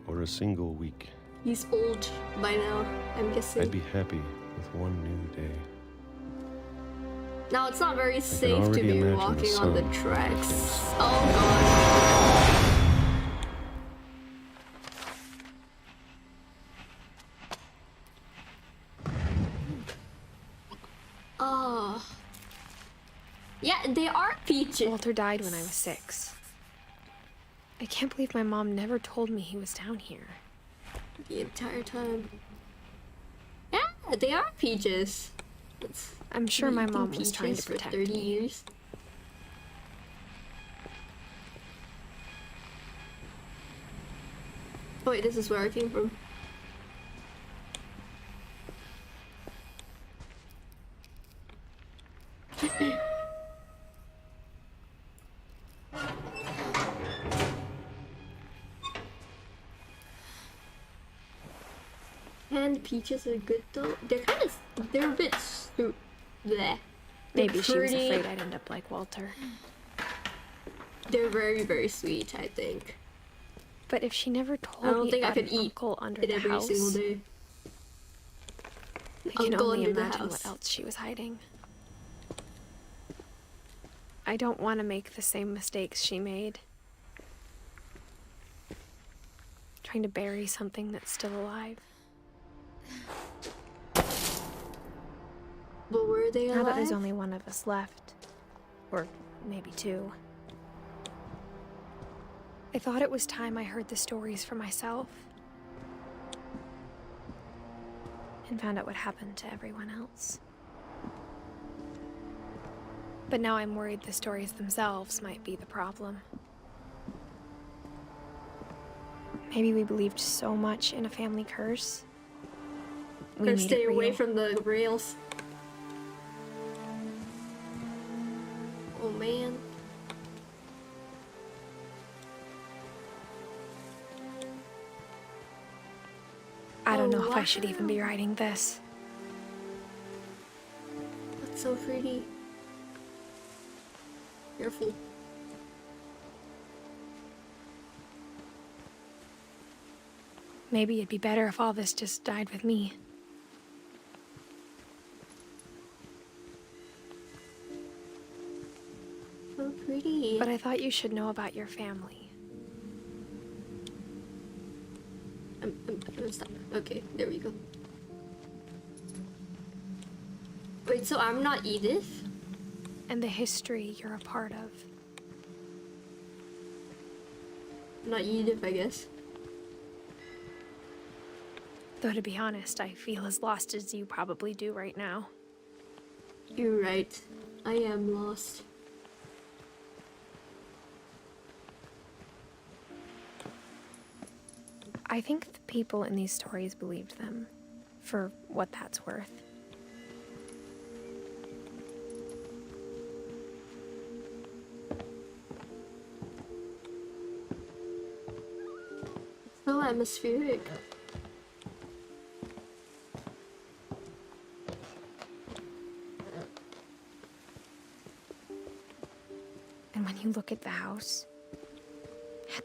Speaker 10: or a single week.
Speaker 1: He's old by now, I'm guessing.
Speaker 10: I'd be happy with one new day.
Speaker 1: Now, it's not very safe to
Speaker 10: already
Speaker 1: be
Speaker 10: imagine the
Speaker 1: walking on the
Speaker 10: sun
Speaker 1: tracks.
Speaker 10: shines.
Speaker 1: Oh god. Oh. Yeah, they are peaches.
Speaker 3: Walter died when I was 6. I can't believe my mom never told me he was down here.
Speaker 1: The entire time. Yeah, they are peaches.
Speaker 3: I'm sure my
Speaker 1: Eating
Speaker 3: mom was trying to
Speaker 1: peaches for
Speaker 3: protect
Speaker 1: 30
Speaker 3: me.
Speaker 1: years. Oh wait, this is where I came from. And peaches are good though. They're a bit bleh. They're
Speaker 3: Maybe she was
Speaker 1: pretty-
Speaker 3: afraid I'd end up like Walter.
Speaker 1: They're very, very sweet, I think.
Speaker 3: But if she never told
Speaker 1: I don't
Speaker 3: me
Speaker 1: think I
Speaker 3: about
Speaker 1: could
Speaker 3: an
Speaker 1: eat
Speaker 3: uncle under
Speaker 1: it
Speaker 3: the
Speaker 1: every
Speaker 3: house,
Speaker 1: single day.
Speaker 3: I can
Speaker 1: Uncle
Speaker 3: only
Speaker 1: under the
Speaker 3: imagine
Speaker 1: house.
Speaker 3: what else she was hiding. I don't want to make the same mistakes she made. Trying to bury something that's still alive.
Speaker 1: But were they alive?
Speaker 3: Now that there's only one of us left, or maybe 2, I thought it was time I heard the stories for myself and found out what happened to everyone else. But now I'm worried the stories themselves might be the problem. Maybe we believed so much in a family curse. We
Speaker 1: Or
Speaker 3: made
Speaker 1: stay
Speaker 3: it
Speaker 1: away
Speaker 3: real.
Speaker 1: from the rails. Oh man.
Speaker 3: I don't
Speaker 1: Oh,
Speaker 3: know if I should
Speaker 1: wow.
Speaker 3: even be writing this.
Speaker 1: That's so pretty. Careful.
Speaker 3: Maybe it'd be better if all this just died with me.
Speaker 1: So pretty.
Speaker 3: But I thought you should know about your family.
Speaker 1: I'm stop. Okay, there we go. Wait, so I'm not Edith?
Speaker 3: And the history you're a part of.
Speaker 1: I'm not Edith, I guess.
Speaker 3: Though to be honest, I feel as lost as you probably do right now.
Speaker 1: You're right. I am lost.
Speaker 3: I think the people in these stories believed them, for what that's worth.
Speaker 1: So atmospheric.
Speaker 3: And when you look at the house,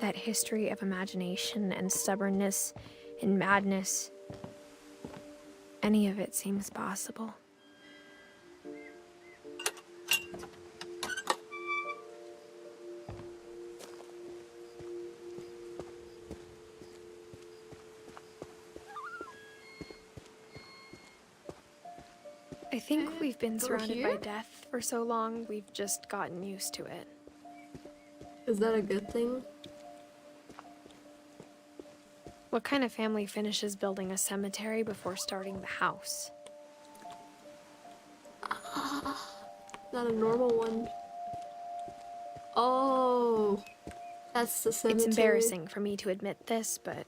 Speaker 3: that history of imagination and stubbornness and madness, any of it seems possible. I think we've been
Speaker 1: Over
Speaker 3: surrounded by
Speaker 1: here?
Speaker 3: death for so long, we've just gotten used to it.
Speaker 1: Is that a good thing?
Speaker 3: What kind of family finishes building a cemetery before starting the house?
Speaker 1: Not a normal one. Oh, that's the cemetery.
Speaker 3: It's embarrassing for me to admit this, but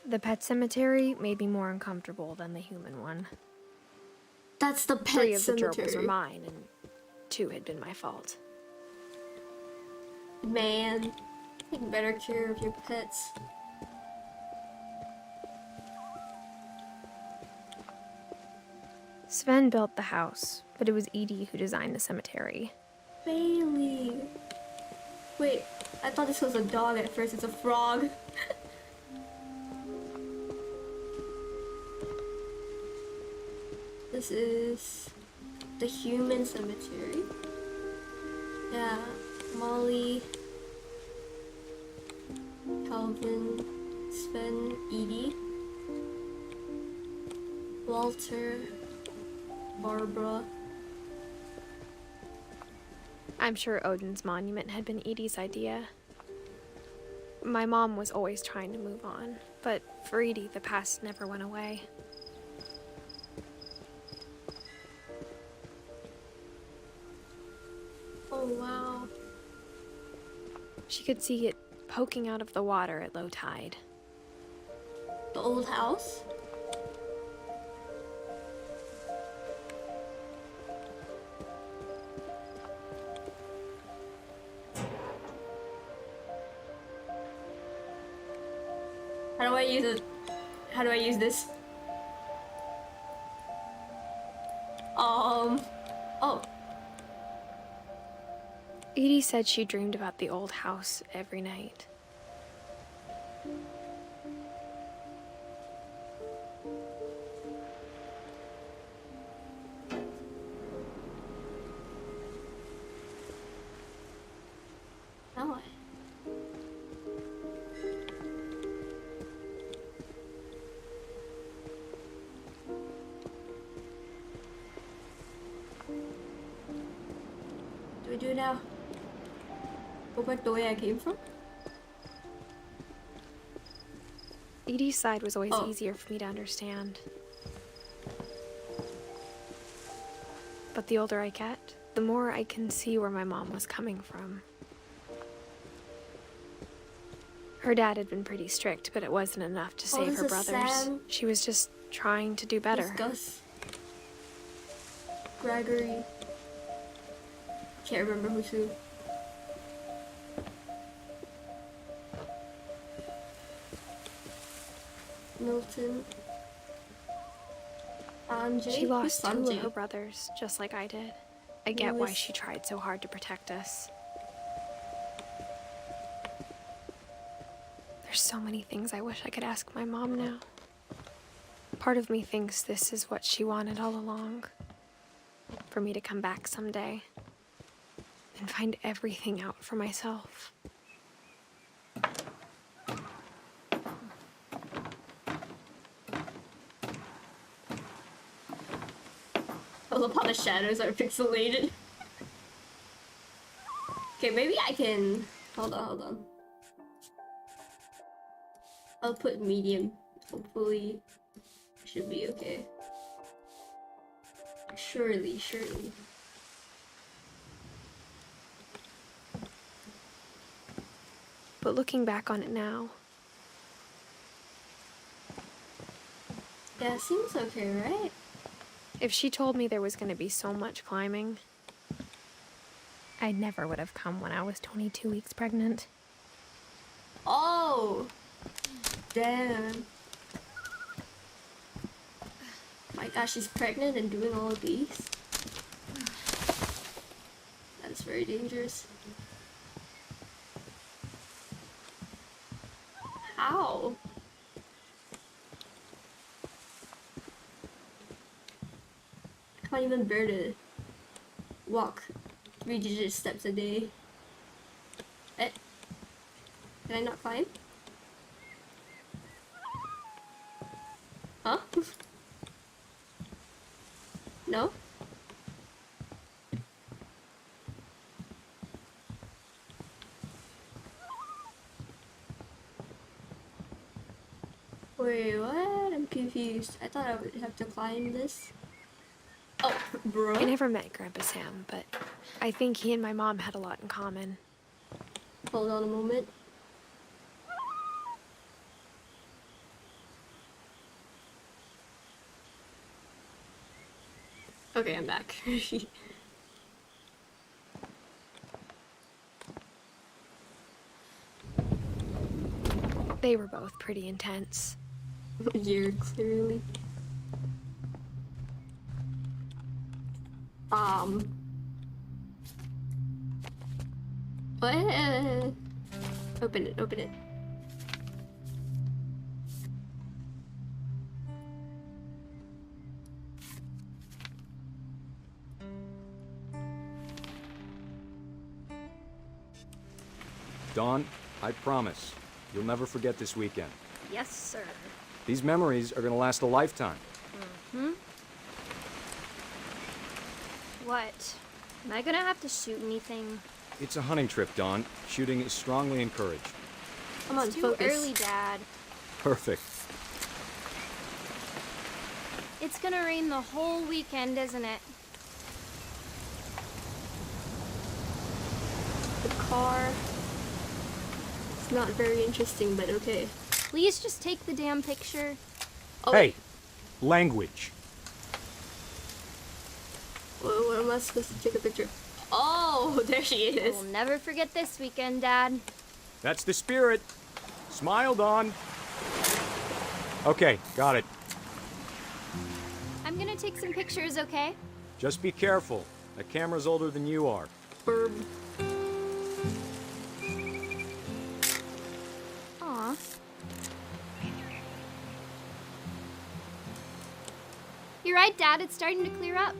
Speaker 3: the pet cemetery made me more uncomfortable than the human one.
Speaker 1: That's the pet
Speaker 3: 3 of the
Speaker 1: cemetery.
Speaker 3: gerbils were mine, and 2 had been my fault.
Speaker 1: Man, take better care of your pets.
Speaker 3: Sven built the house, but it was Edie who designed the cemetery.
Speaker 1: Bailey. Wait, I thought this was a dog at first. It's a frog. This is the human cemetery. Yeah, Molly, Calvin, Sven, Edie, Walter, Barbara.
Speaker 3: I'm sure Odin's monument had been Edie's idea. My mom was always trying to move on, but for Edie, the past never went away.
Speaker 1: Oh wow.
Speaker 3: She could see it poking out of the water at low tide.
Speaker 1: The old house? How do I use it? How do I use this? Oh.
Speaker 3: Edie said she dreamed about the old house every night.
Speaker 1: Now what? Do we do it now? Go back the way I came from?
Speaker 3: Edie's side was always
Speaker 1: Oh.
Speaker 3: easier for me to understand. But the older I get, the more I can see where my mom was coming from. Her dad had been pretty strict, but it wasn't enough to save
Speaker 1: this
Speaker 3: her
Speaker 1: is
Speaker 3: brothers.
Speaker 1: Sam.
Speaker 3: She was just trying to do better.
Speaker 1: There's Gus. Gregory. Can't remember who's who. Milton. Sanjay.
Speaker 3: She lost
Speaker 1: Who's
Speaker 3: 2 of
Speaker 1: Sanjay?
Speaker 3: her brothers, just like I did. I get why
Speaker 1: Louis.
Speaker 3: she tried so hard to protect us. There's so many things I wish I could ask my mom now. Part of me thinks this is what she wanted all along. For me to come back someday and find everything out for myself.
Speaker 1: love how the shadows are pixelated. Okay, maybe I can... Hold on. I'll put medium. Hopefully, should be okay. Surely.
Speaker 3: But looking back on it now,
Speaker 1: Yeah, seems okay, right?
Speaker 3: if she told me there was going to be so much climbing,
Speaker 2: I never would have come when I was 22 weeks pregnant.
Speaker 1: Oh! Damn. My gosh, she's pregnant and doing all of these? That's very dangerous. How? I can't even bear to walk 3-digit steps a day. Eh? Can I not climb? Huh? No? Wait, what? I'm confused. I thought I would have to climb this. Oh, bro.
Speaker 3: I never met Grandpa Sam, but I think he and my mom had a lot in common.
Speaker 1: Hold on a moment. Okay, I'm back.
Speaker 3: They were both pretty intense.
Speaker 1: You're clearly. What? Open it.
Speaker 11: Dawn, I promise, you'll never forget this weekend.
Speaker 12: Yes, sir.
Speaker 11: These memories are gonna last a lifetime.
Speaker 12: What? Am I gonna have to shoot anything?
Speaker 11: It's a hunting trip, Dawn. Shooting is strongly encouraged.
Speaker 1: Come on,
Speaker 12: It's too
Speaker 1: focus.
Speaker 12: early, Dad.
Speaker 11: Perfect.
Speaker 12: It's gonna rain the whole weekend, isn't it?
Speaker 1: The car. It's not very interesting, but okay.
Speaker 12: Please just take the damn picture.
Speaker 1: Oh,
Speaker 11: Hey, language.
Speaker 1: what am I supposed to take a picture? Oh, there she is.
Speaker 12: We'll never forget this weekend, Dad.
Speaker 11: That's the spirit. Smile, Dawn. Okay, got it.
Speaker 12: I'm gonna take some pictures, okay?
Speaker 11: Just be careful. That camera's older than you are.
Speaker 1: Burb.
Speaker 12: Aw. You're right, Dad. It's starting to clear up.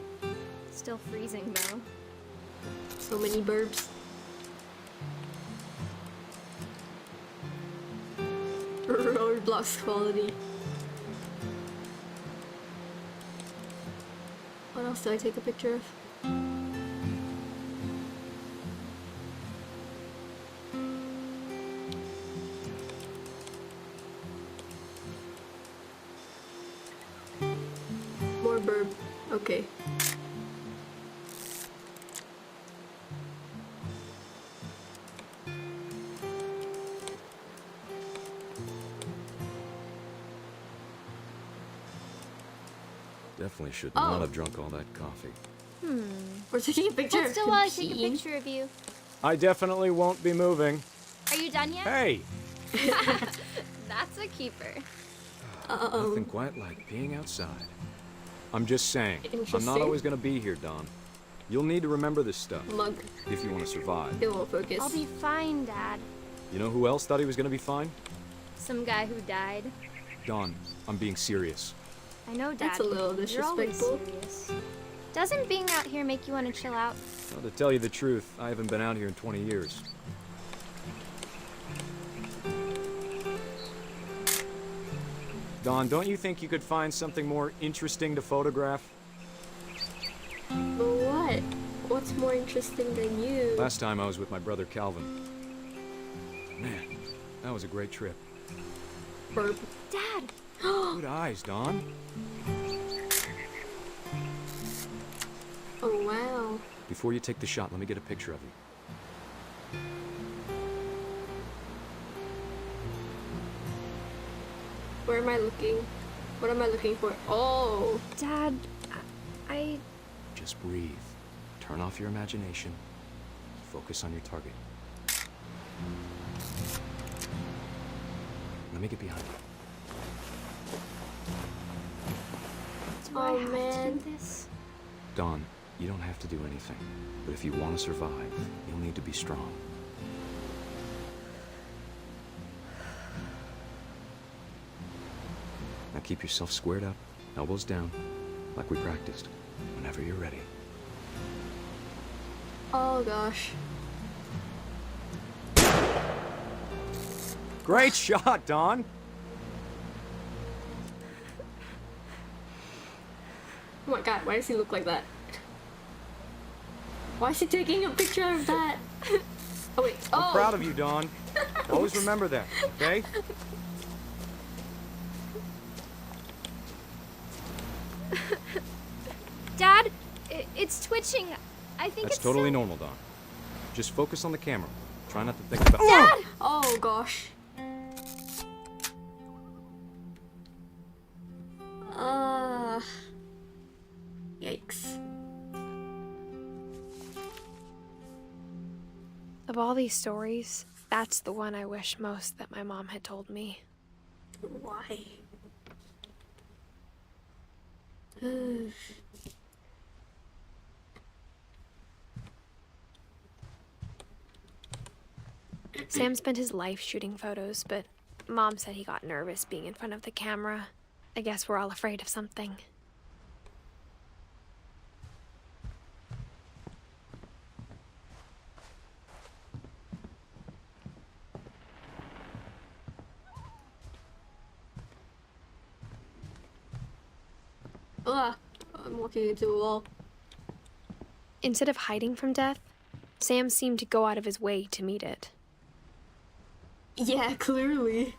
Speaker 12: Still freezing, though.
Speaker 1: So many burbs. Roadblocks quality. What else do I take a picture of? More burb. Okay.
Speaker 11: Definitely should
Speaker 1: Oh.
Speaker 11: not have drunk all that coffee.
Speaker 1: We're taking a picture
Speaker 12: Hold
Speaker 1: of
Speaker 12: still
Speaker 1: him
Speaker 12: while I take a
Speaker 1: peeing.
Speaker 12: picture of you.
Speaker 11: I definitely won't be moving.
Speaker 12: Are you done yet?
Speaker 11: Hey,
Speaker 12: That's a keeper.
Speaker 11: nothing quite like being outside. I'm just saying, I'm
Speaker 1: Interesting.
Speaker 11: not always gonna be here, Dawn. You'll need to remember this stuff
Speaker 1: Mug.
Speaker 11: if you want to survive.
Speaker 1: It won't focus.
Speaker 12: I'll be fine, Dad.
Speaker 11: You know who else thought he was gonna be fine?
Speaker 12: Some guy who died.
Speaker 11: Dawn, I'm being serious.
Speaker 12: I know, Dad.
Speaker 1: That's a little
Speaker 12: You're always
Speaker 1: disrespectful.
Speaker 12: serious. Doesn't being out here make you want to chill out?
Speaker 11: Well, to tell you the truth, I haven't been out here in 20 years. Dawn, don't you think you could find something more interesting to photograph?
Speaker 1: But what? What's more interesting than you?
Speaker 11: Last time I was with my brother Calvin. Man, that was a great trip.
Speaker 1: Burp.
Speaker 12: Dad!
Speaker 11: Good eyes, Dawn.
Speaker 1: Oh wow.
Speaker 11: Before you take the shot, let me get a picture of you.
Speaker 1: Where am I looking? What am I looking for? Oh!
Speaker 3: Dad, I...
Speaker 11: Just breathe. Turn off your imagination. Focus on your target. Let me get behind you.
Speaker 3: Do I have
Speaker 1: man.
Speaker 3: to do this?
Speaker 11: Dawn, you don't have to do anything. But if you want to survive, you'll need to be strong. Now keep yourself squared up, elbows down, like we practiced, whenever you're ready.
Speaker 1: Oh gosh.
Speaker 11: Great shot, Dawn!
Speaker 1: Oh my god, why does he look like that? Why is he taking a picture of that? Oh wait, oh!
Speaker 11: I'm proud of you, Dawn. Always remember that, okay?
Speaker 12: Dad, it's twitching. I think
Speaker 11: That's
Speaker 12: it's
Speaker 11: totally
Speaker 12: still...
Speaker 11: normal, Dawn. Just focus on the camera. Try not to think about—
Speaker 12: Dad!
Speaker 1: Oh gosh. Yikes.
Speaker 3: Of all these stories, that's the one I wish most that my mom had told me.
Speaker 1: Why?
Speaker 3: Sam spent his life shooting photos, but Mom said he got nervous being in front of the camera. I guess we're all afraid of something.
Speaker 1: Ugh, I'm walking into a wall.
Speaker 3: Instead of hiding from death, Sam seemed to go out of his way to meet it.
Speaker 1: Yeah, clearly.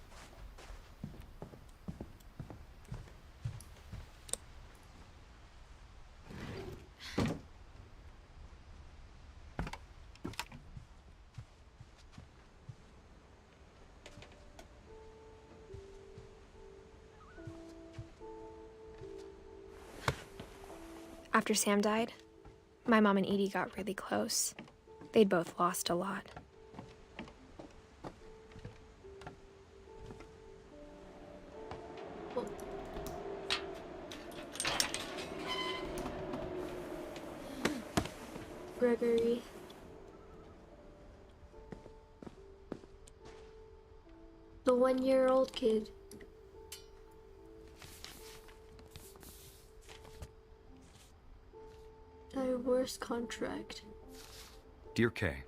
Speaker 3: After Sam died, my mom and Edie got really close. They'd both lost a lot.
Speaker 1: Gregory. The 1-year-old kid. Divorce contract.
Speaker 11: Dear Kay,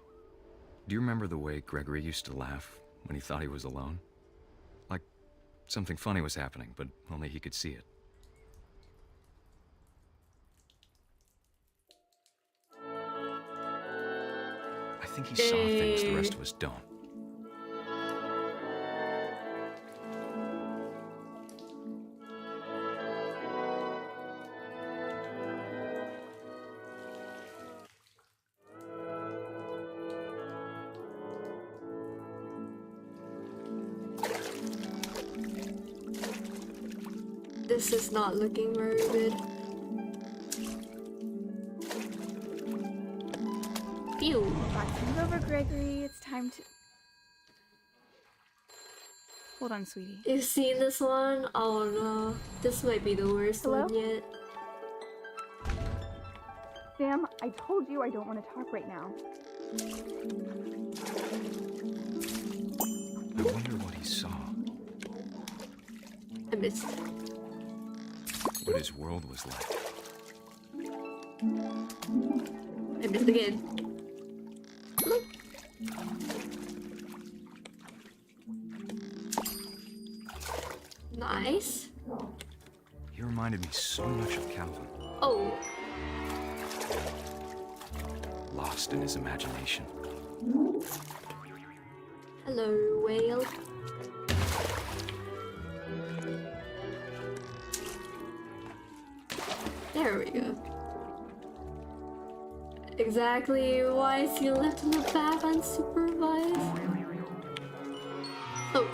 Speaker 11: do you remember the way Gregory used to laugh when he thought he was alone? Like something funny was happening, but only he could see it. I think he saw things the rest of us don't.
Speaker 1: This is not looking very good. Phew.
Speaker 13: Move over, Gregory. It's time to... Hold on, sweetie.
Speaker 1: You've seen this one? Oh no. This might be the worst one yet.
Speaker 13: Sam, I told you I don't want to talk right now.
Speaker 11: I wonder what he saw.
Speaker 1: I missed.
Speaker 11: What his world was like.
Speaker 1: I missed again. Nice.
Speaker 11: He reminded me so much of Calvin.
Speaker 1: Oh.
Speaker 11: lost in his imagination.
Speaker 1: Hello, whale. There we go. Exactly why is he left in the bath unsupervised? Oh.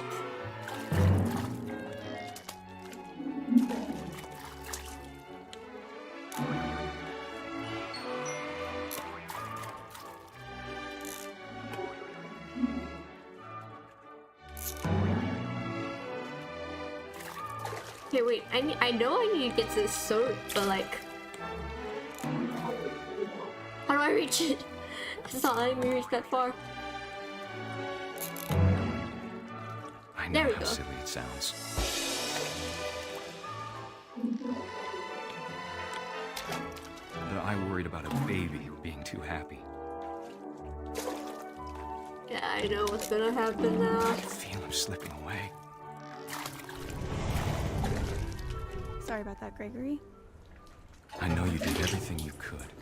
Speaker 1: Okay, wait. I know I need to get to this sword, but like, how do I reach it? It's not letting me reach that far.
Speaker 11: I know
Speaker 1: There we
Speaker 11: how
Speaker 1: go.
Speaker 11: silly it sounds. But I worried about a baby being too happy.
Speaker 1: Yeah, I know what's gonna happen now.
Speaker 11: I feel him slipping away.
Speaker 13: Sorry about that, Gregory.
Speaker 11: I know you did everything you could.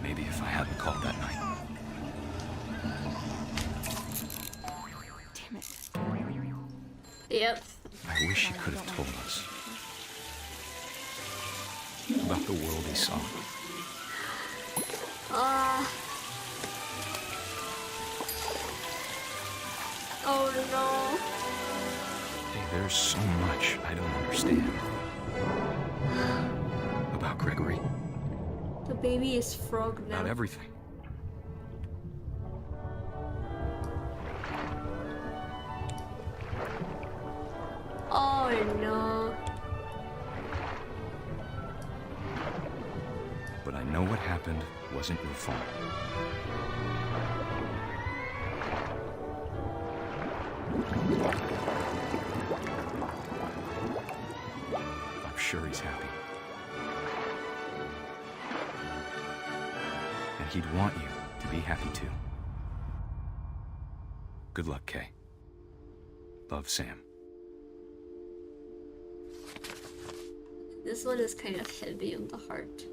Speaker 11: Maybe if I hadn't called that night.
Speaker 13: Damn it.
Speaker 1: Yep.
Speaker 11: I wish he could have told us about the world he saw.
Speaker 1: Oh no.
Speaker 11: Hey, there's so much I don't understand about Gregory.
Speaker 1: The baby is frog now.
Speaker 11: About everything.
Speaker 1: Oh no.
Speaker 11: But I know what happened wasn't your fault. I'm sure he's happy. And he'd want you to be happy too. Good luck, Kay. Love, Sam.
Speaker 1: This one is kind of heavy on the heart.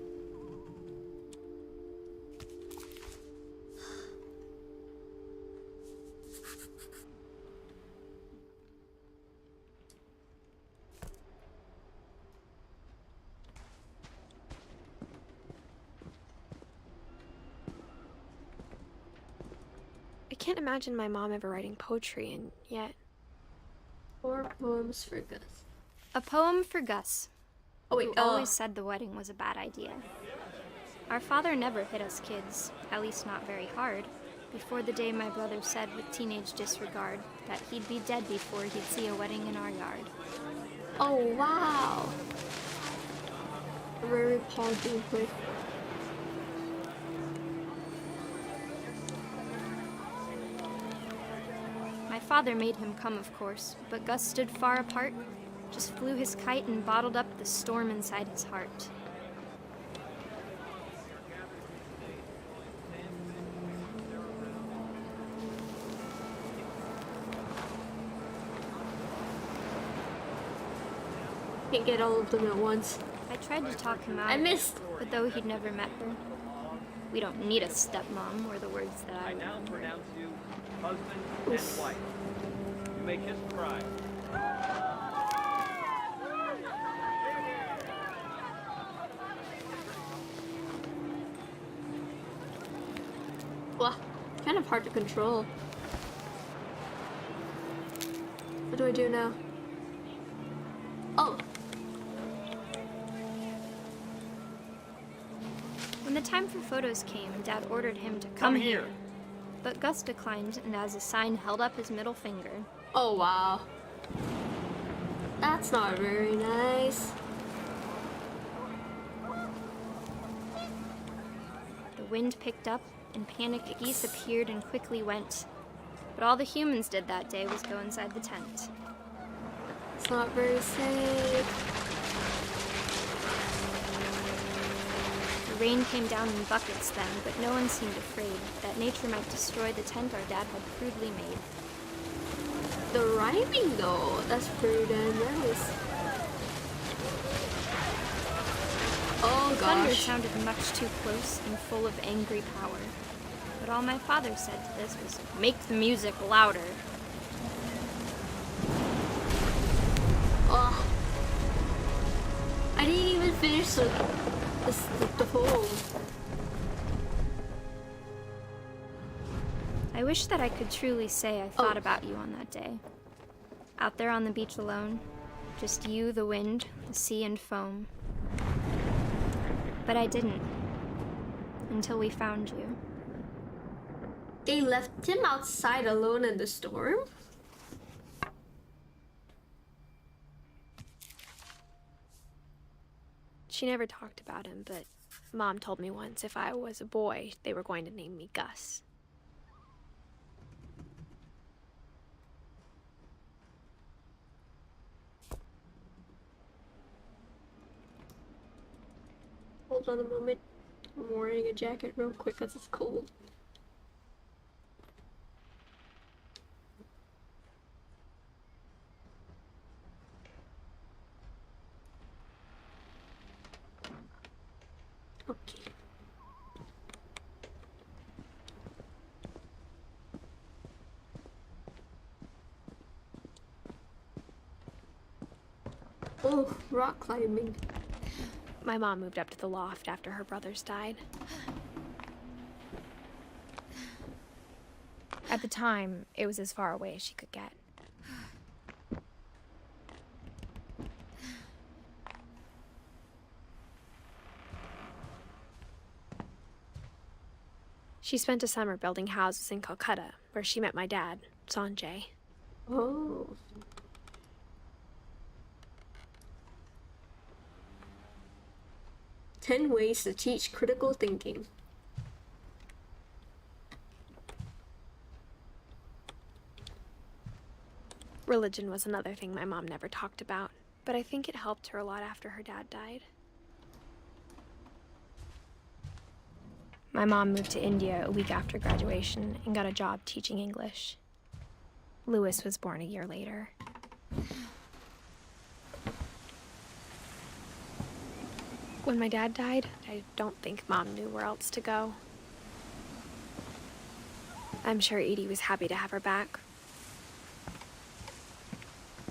Speaker 3: I can't imagine my mom ever writing poetry, and yet...
Speaker 1: 4 poems for Gus.
Speaker 12: A poem for Gus.
Speaker 1: Oh wait,
Speaker 12: who always said the wedding was a bad idea. Our father never hit us kids, at least not very hard, before the day my brother said with teenage disregard that he'd be dead before he'd see a wedding in our yard.
Speaker 1: Oh wow. Very pausing quick.
Speaker 12: My father made him come, of course, but Gus stood far apart, just flew his kite and bottled up the storm inside his heart.
Speaker 1: Can't get all of them at once.
Speaker 12: I tried to talk him out.
Speaker 1: I missed.
Speaker 12: But though he'd never met her, we don't need a stepmom, were the words that I
Speaker 14: now
Speaker 12: remember.
Speaker 14: pronounce you husband and wife. You may kiss the bride.
Speaker 1: Well, kind of hard to control. What do I do now? Oh.
Speaker 12: When the time for photos came, Dad ordered him to come here. But Gus declined and as a sign held up his middle finger.
Speaker 1: Oh wow. That's not very nice.
Speaker 12: The wind picked up and panicked geese appeared and quickly went. But all the humans did that day was go inside the tent.
Speaker 1: It's not very safe.
Speaker 12: The rain came down in buckets then, but no one seemed afraid that nature might destroy the tent our dad had crudely made.
Speaker 1: The rhyming though, that's pretty damn nice.
Speaker 12: thunder
Speaker 1: gosh.
Speaker 12: sounded much too close and full of angry power. But all my father said to this was, make the music louder.
Speaker 1: Oh. I didn't even finish the poem.
Speaker 12: I wish that I could truly say I thought about you on that day. Out there on the beach alone, just you, the wind, the sea, and foam. But I didn't. Until we found you.
Speaker 1: They left him outside alone in the storm?
Speaker 3: She never talked about him, but Mom told me once if I was a boy, they were going to name me Gus.
Speaker 1: Hold on a moment. I'm wearing a jacket real quick because it's cold. Okay. Oh, rock climbing.
Speaker 3: My mom moved up to the loft after her brothers died. At the time, it was as far away as she could get. She spent a summer building houses in Calcutta, where she met my dad, Sanjay.
Speaker 1: Oh. "10 ways to teach critical thinking."
Speaker 3: Religion was another thing my mom never talked about, but I think it helped her a lot after her dad died. My mom moved to India a week after graduation and got a job teaching English. Louis was born a year later. When my dad died, I don't think Mom knew where else to go. I'm sure Edie was happy to have her back.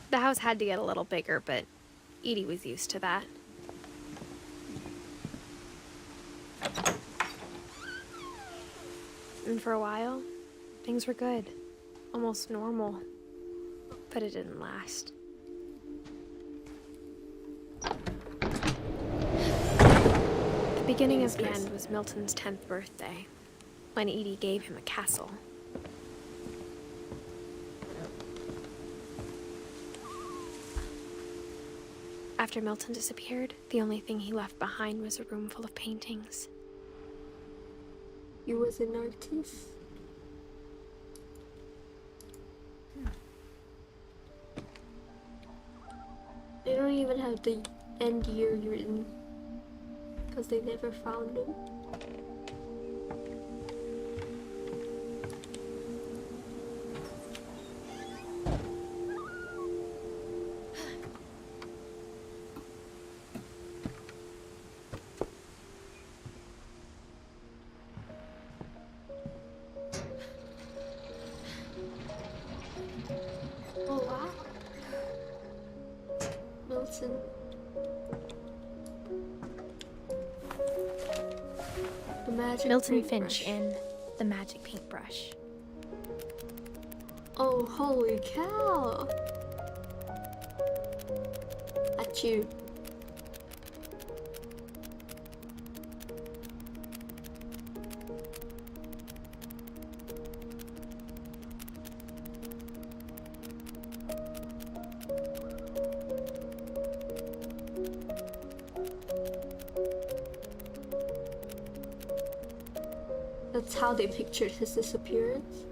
Speaker 3: The house had to get a little bigger, but Edie was used to that. And for a while, things were good. Almost normal. But it didn't last. The beginning of the end was Milton's 10th birthday, when Edie gave him a castle. After Milton disappeared, the only thing he left behind was a room full of paintings.
Speaker 1: He was an artist. They don't even have the end year written because they never found him. Oh wow. Milton. The magic
Speaker 3: Milton Finch
Speaker 1: paintbrush.
Speaker 3: in The Magic Paintbrush.
Speaker 1: Oh, holy cow! At you. That's how they pictured his disappearance.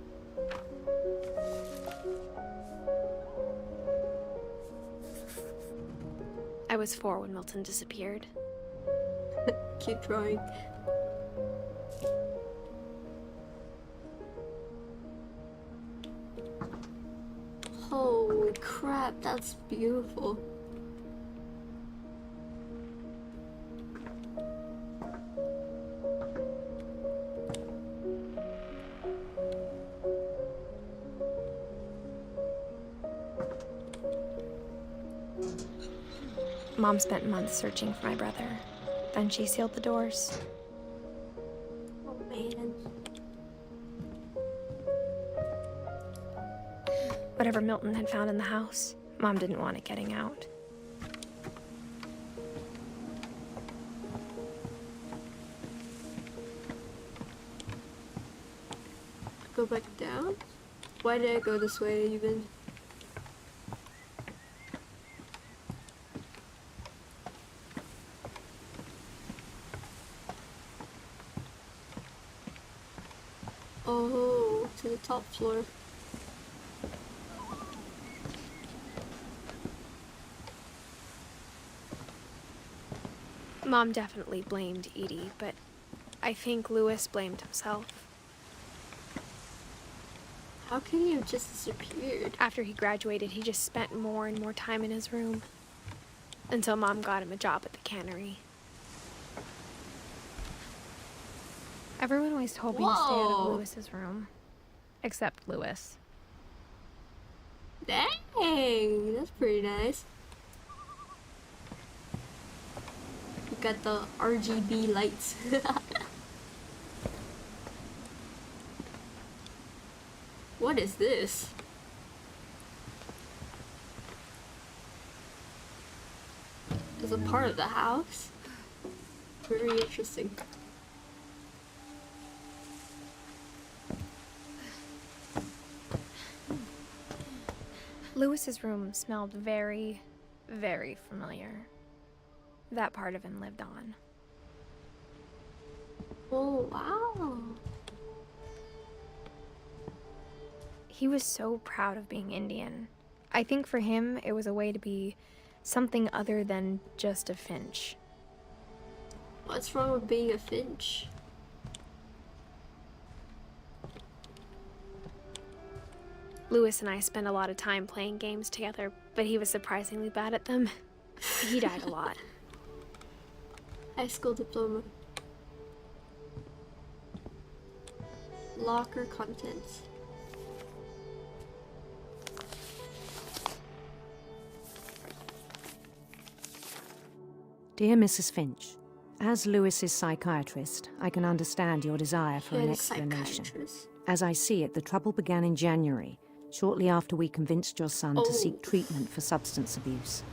Speaker 3: I was 4 when Milton disappeared.
Speaker 1: Keep drawing. Holy crap, that's beautiful.
Speaker 2: Mom spent months searching for my brother. Then she sealed the doors.
Speaker 1: Oh man.
Speaker 2: Whatever Milton had found in the house, Mom didn't want it getting out.
Speaker 1: Go back down? Why did I go this way even? Oh, to the top floor.
Speaker 3: Mom definitely blamed Edie, but I think Louis blamed himself.
Speaker 1: How can he have just disappeared?
Speaker 3: After he graduated, he just spent more and more time in his room. Until Mom got him a job at the cannery.
Speaker 2: Everyone always told me to stay out
Speaker 1: Whoa.
Speaker 2: of Louis's room. Except Louis.
Speaker 1: Dang, that's pretty nice. You got the RGB lights. What is this? Is a part of the house? Very interesting.
Speaker 2: Louis's room smelled very, very familiar. That part of him lived on.
Speaker 1: Oh, wow.
Speaker 2: He was so proud of being Indian. I think for him, it was a way to be something other than just a Finch.
Speaker 1: What's wrong with being a Finch?
Speaker 3: Louis and I spent a lot of time playing games together, but he was surprisingly bad at them. He died a lot.
Speaker 1: High school diploma. Locker contents.
Speaker 15: Dear Mrs. Finch, as Louis's psychiatrist, I can understand your desire for an explanation. As I see it, the trouble began in January, shortly after we convinced your son to seek treatment for substance abuse.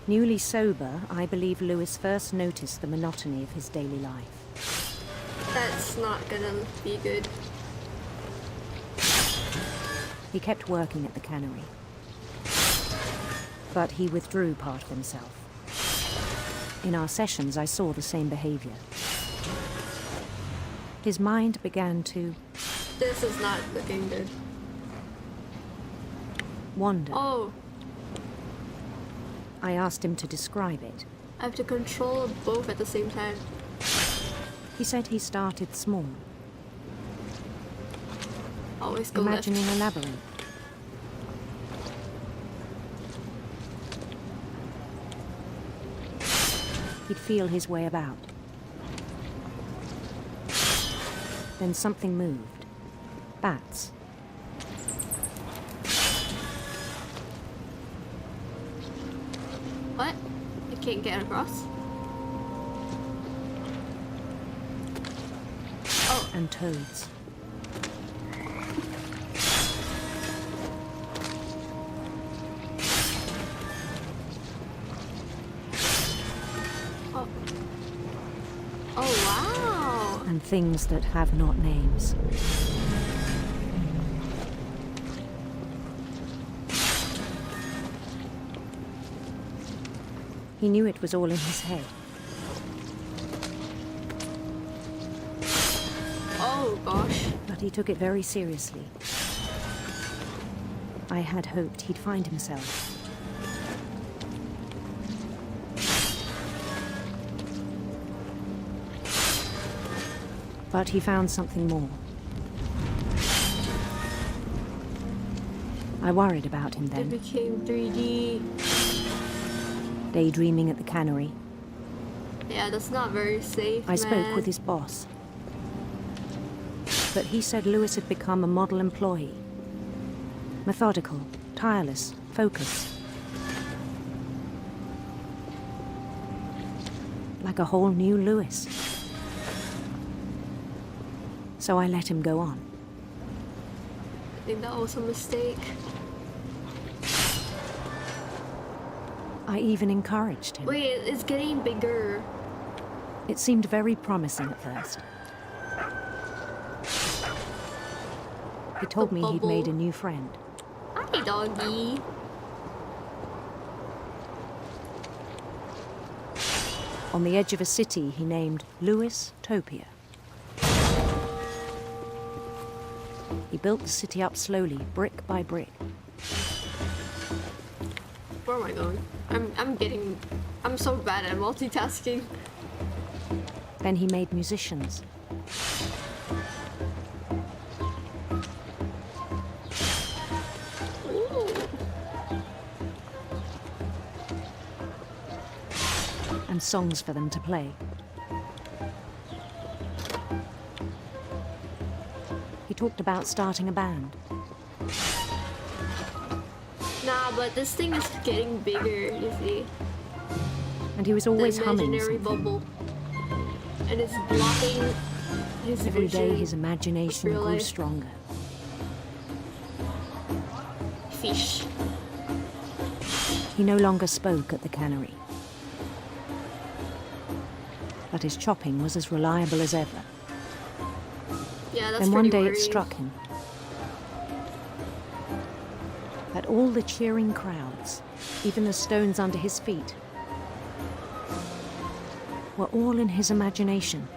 Speaker 15: Newly sober, I believe Louis first noticed the monotony of his daily life.
Speaker 1: That's not gonna be good.
Speaker 15: He kept working at the cannery, but he withdrew part of himself. In our sessions, I saw the same behavior. His mind began to...
Speaker 1: This is not looking good.
Speaker 15: wander.
Speaker 1: Oh,
Speaker 15: I asked him to describe it.
Speaker 1: I have to control both at the same time.
Speaker 15: He said he started small,
Speaker 1: Always go
Speaker 15: imagining
Speaker 1: left.
Speaker 15: a labyrinth. He'd feel his way about. Then something moved. Bats.
Speaker 1: What? I can't get across? Oh.
Speaker 15: And toads.
Speaker 1: Oh. Oh, wow.
Speaker 15: And things that have not names. He knew it was all in his head.
Speaker 1: Oh, gosh.
Speaker 15: But he took it very seriously. I had hoped he'd find himself. But he found something more. I worried about him
Speaker 1: It
Speaker 15: then,
Speaker 1: became 3D.
Speaker 15: daydreaming at the cannery.
Speaker 1: Yeah, that's not very safe,
Speaker 15: I spoke
Speaker 1: man.
Speaker 15: with his boss. But he said Louis had become a model employee. Methodical, tireless, focused. like a whole new Lewis. So I let him go on.
Speaker 1: I think that was a mistake.
Speaker 15: I even encouraged him.
Speaker 1: Wait, it's getting bigger.
Speaker 15: It seemed very promising at first. He told me he'd made a new friend.
Speaker 1: Hi, doggy.
Speaker 15: On the edge of a city he named Lewis Topia. He built the city up slowly, brick by brick.
Speaker 1: Where am I going? I'm so bad at multitasking.
Speaker 15: Then he made musicians.
Speaker 1: Ooh.
Speaker 15: And songs for them to play. He talked about starting a band.
Speaker 1: Nah, but this thing is getting bigger, you see.
Speaker 15: And he was always
Speaker 1: the
Speaker 15: humming
Speaker 1: imaginary
Speaker 15: something.
Speaker 1: bubble. And it's blocking his
Speaker 15: Every day
Speaker 1: vision
Speaker 15: his imagination
Speaker 1: of real
Speaker 15: grew
Speaker 1: life.
Speaker 15: stronger.
Speaker 1: Fish.
Speaker 15: He no longer spoke at the cannery. But his chopping was as reliable as ever.
Speaker 1: Yeah, that's
Speaker 15: Then one
Speaker 1: pretty
Speaker 15: day
Speaker 1: worrying.
Speaker 15: it struck him that all the cheering crowds, even the stones under his feet, were all in his imagination,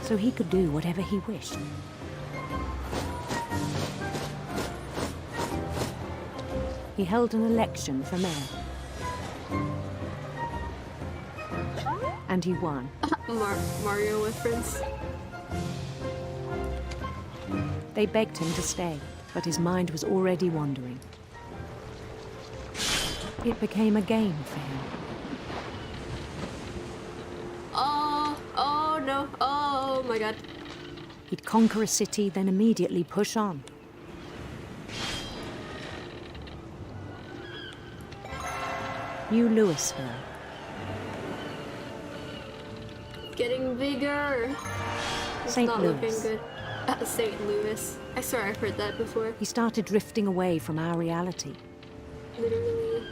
Speaker 15: so he could do whatever he wished. He held an election for mayor. And he won.
Speaker 1: Mario with friends.
Speaker 15: They begged him to stay, but his mind was already wandering. It became a game for him.
Speaker 1: Oh no, oh my god.
Speaker 15: He'd conquer a city, then immediately push on. New Louisville.
Speaker 1: Getting bigger. It's
Speaker 15: St.
Speaker 1: not
Speaker 15: Louis.
Speaker 1: looking good. St. Louis. I swear I've heard that before.
Speaker 15: He started drifting away from our reality.
Speaker 1: Literally.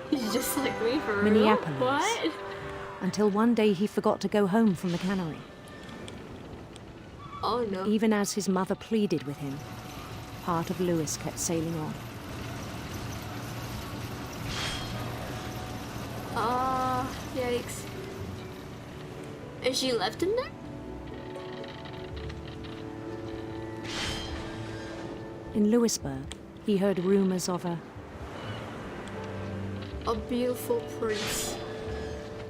Speaker 1: He's just like me for real?
Speaker 15: Minneapolis.
Speaker 1: What?
Speaker 15: Until one day he forgot to go home from the cannery.
Speaker 1: Oh no.
Speaker 15: Even as his mother pleaded with him, part of Lewis kept sailing on.
Speaker 1: Ah, yikes. And she left him there?
Speaker 15: In Louisburg, he heard rumors of a
Speaker 1: beautiful prince.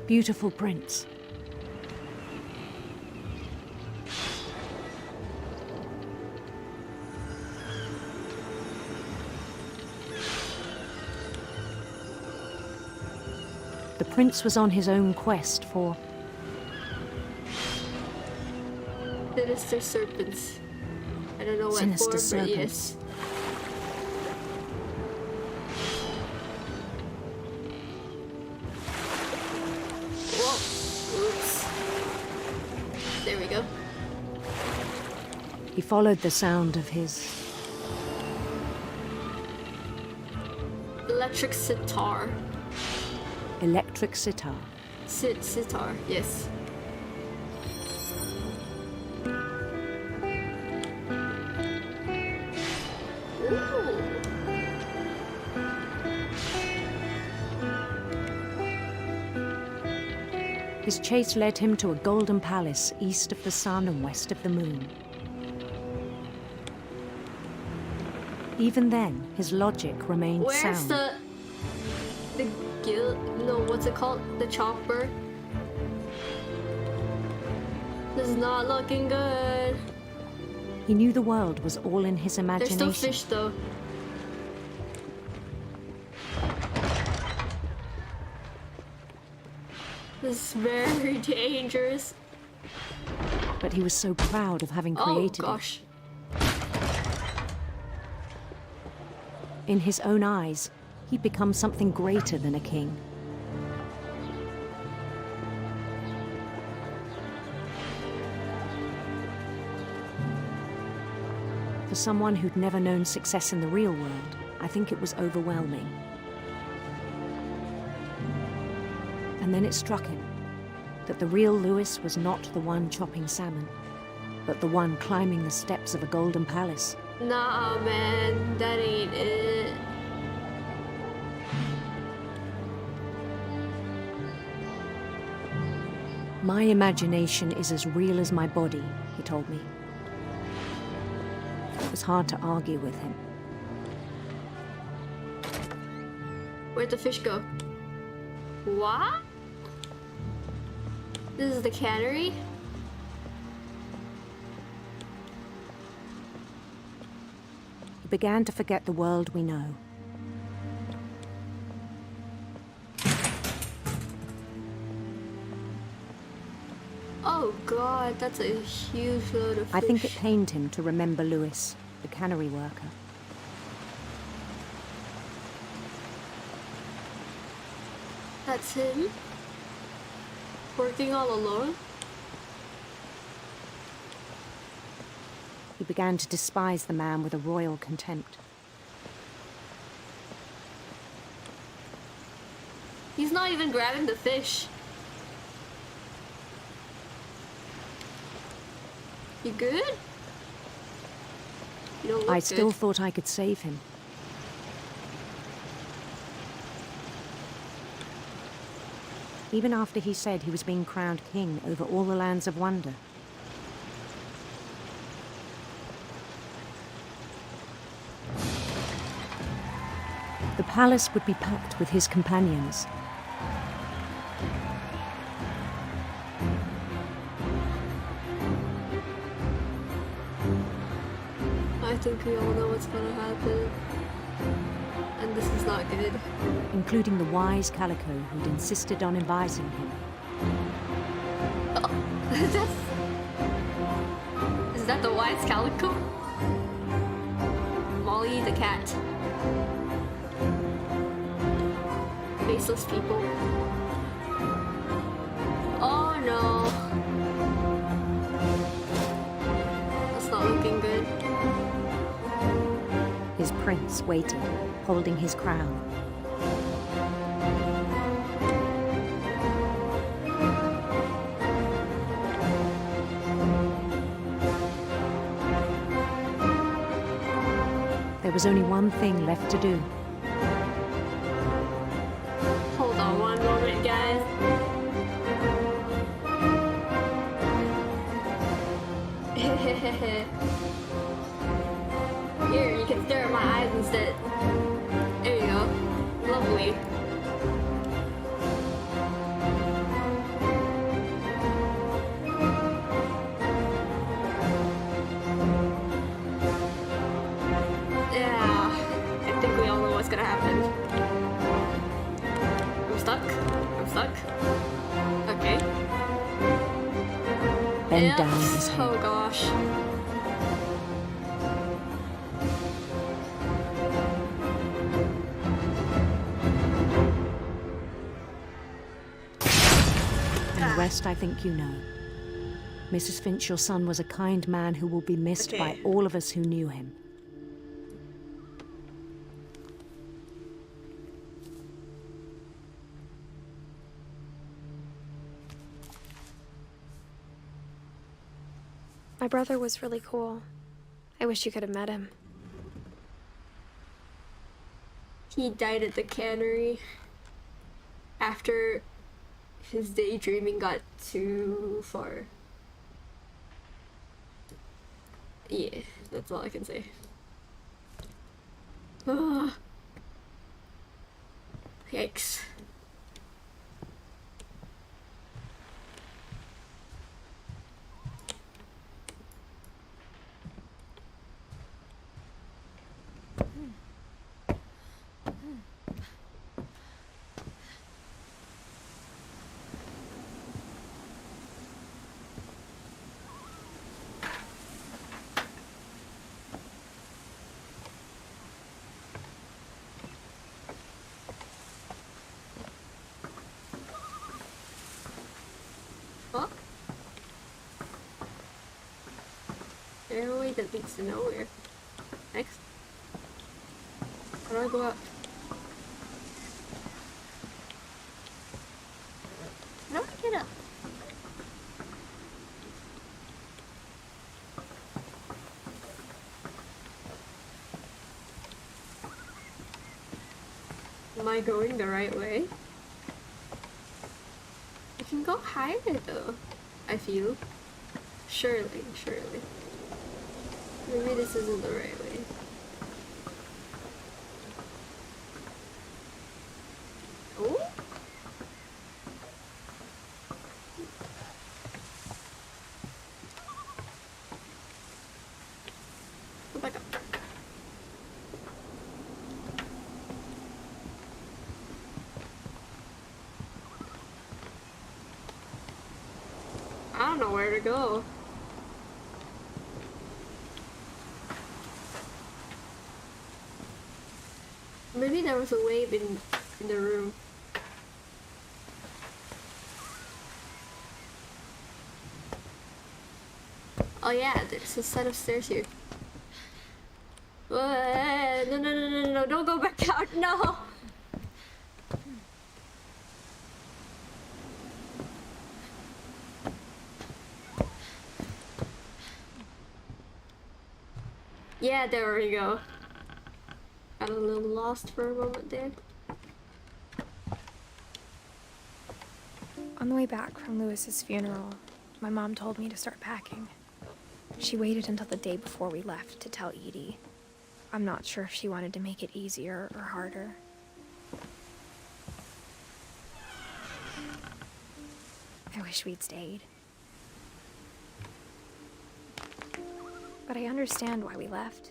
Speaker 15: beautiful prince. The prince was on his own quest for
Speaker 1: Sinister serpents. I don't know what
Speaker 15: Sinister
Speaker 1: for,
Speaker 15: serpents.
Speaker 1: but yes. Whoa. Oops. There we go.
Speaker 15: He followed the sound of his
Speaker 1: Electric sitar.
Speaker 15: electric sitar.
Speaker 1: Sitar, yes. Ooh.
Speaker 15: His chase led him to a golden palace east of the sun and west of the moon. Even then, his logic remained
Speaker 1: Where's
Speaker 15: sound.
Speaker 1: the guild? No, what's it called? The chopper. This is not looking good.
Speaker 15: He knew the world was all in his
Speaker 1: There's
Speaker 15: imagination.
Speaker 1: still fish though. This is very dangerous.
Speaker 15: But he was so proud of having created
Speaker 1: Oh gosh.
Speaker 15: In his own eyes, he'd become something greater than a king. For someone who'd never known success in the real world, I think it was overwhelming. And then it struck him that the real Lewis was not the one chopping salmon, but the one climbing the steps of a golden palace.
Speaker 1: Nah, man, that ain't it.
Speaker 15: My imagination is as real as my body, he told me. It was hard to argue with him.
Speaker 1: Where'd the fish go? What? This is the cannery?
Speaker 15: He began to forget the world we know.
Speaker 1: Oh god, that's a huge load of fish.
Speaker 15: I think it pained him to remember Lewis, the cannery worker.
Speaker 1: That's him? Working all alone?
Speaker 15: He began to despise the man with a royal contempt.
Speaker 1: He's not even grabbing the fish. You good? You don't look
Speaker 15: I still
Speaker 1: good.
Speaker 15: thought I could save him. Even after he said he was being crowned king over all the lands of wonder. The palace would be packed with his companions.
Speaker 1: I think we all know what's gonna happen. And this is not good.
Speaker 15: Including the wise Calico who'd insisted on advising him.
Speaker 1: Oh, is that the wise Calico? Molly the cat. Faceless people. Oh no. That's not looking good.
Speaker 15: His prince waited, holding his crown. There was only one thing left to do.
Speaker 1: Hold on one moment, guys. Here, you can stare at my eyes instead. There you go. Lovely. Yeah, I think we all know what's gonna happen. I'm stuck. I'm stuck. Okay.
Speaker 15: Bend down his head.
Speaker 1: Oh gosh.
Speaker 15: And the rest I think you know. Mrs. Finch, your son was a kind man who will be missed by all of us who knew him.
Speaker 3: My brother was really cool. I wish you could have met him.
Speaker 1: He died at the cannery after his daydreaming got too far. Yeah, that's all I can say. Ah. Yikes. stairway that leads to nowhere. Next. How do I go up? How do I get up? Am I going the right way? I can go higher though, I feel. Surely. Maybe this isn't the right way. Oh? Go back up. I don't know where to go. Maybe there was a wave in the room. Oh yeah, there's a set of stairs here. No, don't go back out, no! Yeah, there we go. Got a little lost for a moment there.
Speaker 2: On the way back from Lewis's funeral, my mom told me to start packing. She waited until the day before we left to tell Edie. I'm not sure if she wanted to make it easier or harder. I wish we'd stayed. But I understand why we left.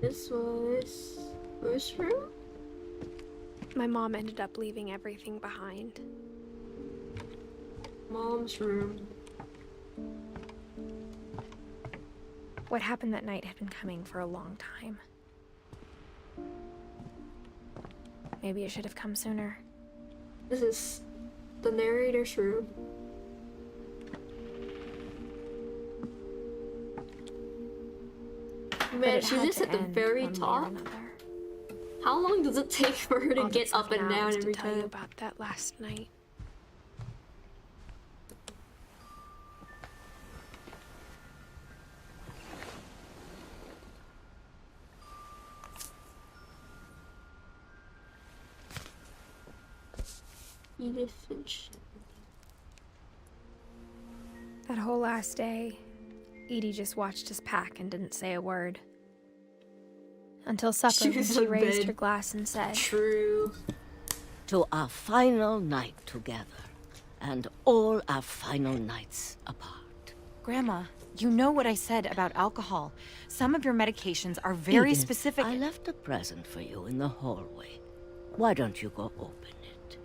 Speaker 1: This was first room?
Speaker 3: My mom ended up leaving everything behind.
Speaker 1: Mom's room.
Speaker 2: What happened that night had been coming for a long time. Maybe it should have come sooner.
Speaker 1: This is the narrator's room. Man, she's just at the very top. How long does it take for her to get up and down every time?
Speaker 3: Tell you about that last night.
Speaker 1: Edith Finch.
Speaker 2: That whole last day, Edie just watched us pack and didn't say a word. Until supper, when she raised her glass and said,
Speaker 1: "True.
Speaker 16: To our final night together, and all our final nights apart."
Speaker 17: Grandma, you know what I said about alcohol. Some of your medications are very
Speaker 16: Edith,
Speaker 17: specific.
Speaker 16: I left a present for you in the hallway. Why don't you go open it?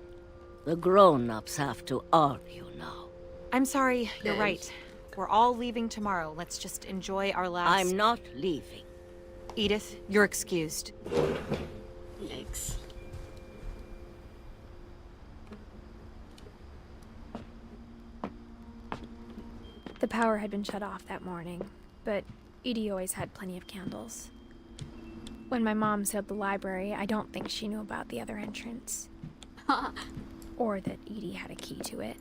Speaker 16: The grown-ups have to argue now.
Speaker 17: I'm sorry, you're right. We're all leaving tomorrow. Let's just enjoy our last...
Speaker 16: I'm not leaving.
Speaker 17: Edith, you're excused.
Speaker 1: Yikes.
Speaker 2: The power had been shut off that morning, but Edie always had plenty of candles. When my mom sealed the library, I don't think she knew about the other entrance. Or that Edie had a key to it.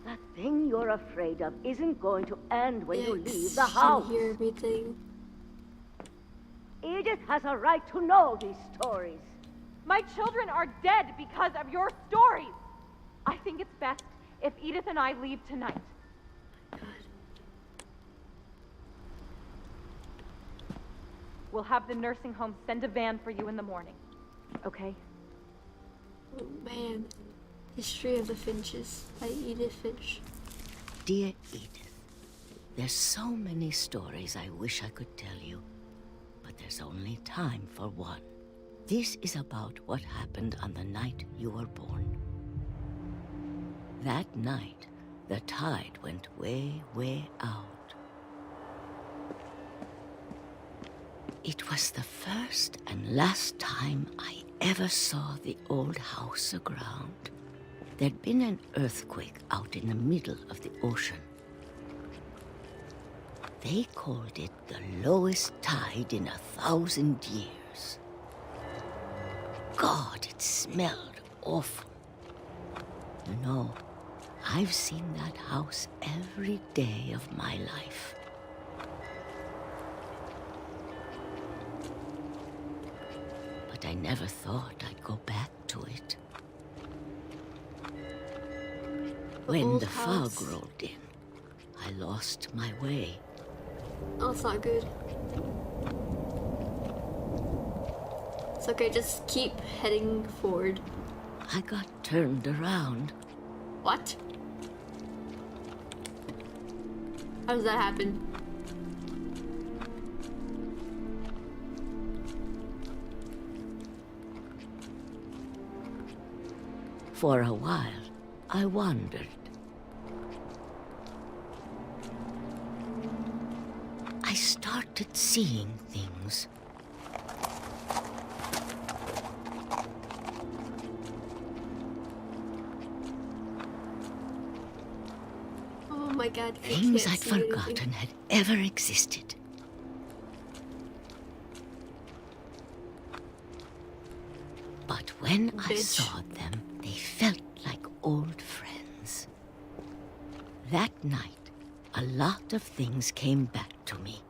Speaker 16: That thing you're afraid of isn't going to end when you leave the house.
Speaker 1: She can hear everything.
Speaker 16: Edith has a right to know these stories.
Speaker 18: My children are dead because of your stories. I think it's best if Edith and I leave tonight. We'll have the nursing home send a van for you in the morning. Okay?
Speaker 1: Oh man. History of the Finches by Edith Finch.
Speaker 16: Dear Edith, there's so many stories I wish I could tell you, but there's only time for one. This is about what happened on the night you were born. That night, the tide went way, way out. It was the first and last time I ever saw the old house aground. There'd been an earthquake out in the middle of the ocean. They called it the lowest tide in 1,000 years. God, it smelled awful. You know, I've seen that house every day of my life. But I never thought I'd go back to it. When the fog rolled in, I lost my way.
Speaker 1: Oh, it's not good. It's okay, just keep heading forward.
Speaker 16: I got turned around.
Speaker 1: What? How does that happen?
Speaker 16: For a while, I wandered. I started seeing things.
Speaker 1: Oh my god.
Speaker 16: Things I'd forgotten had ever existed. But when I saw them, they felt like old friends. That night, a lot of things came back to me.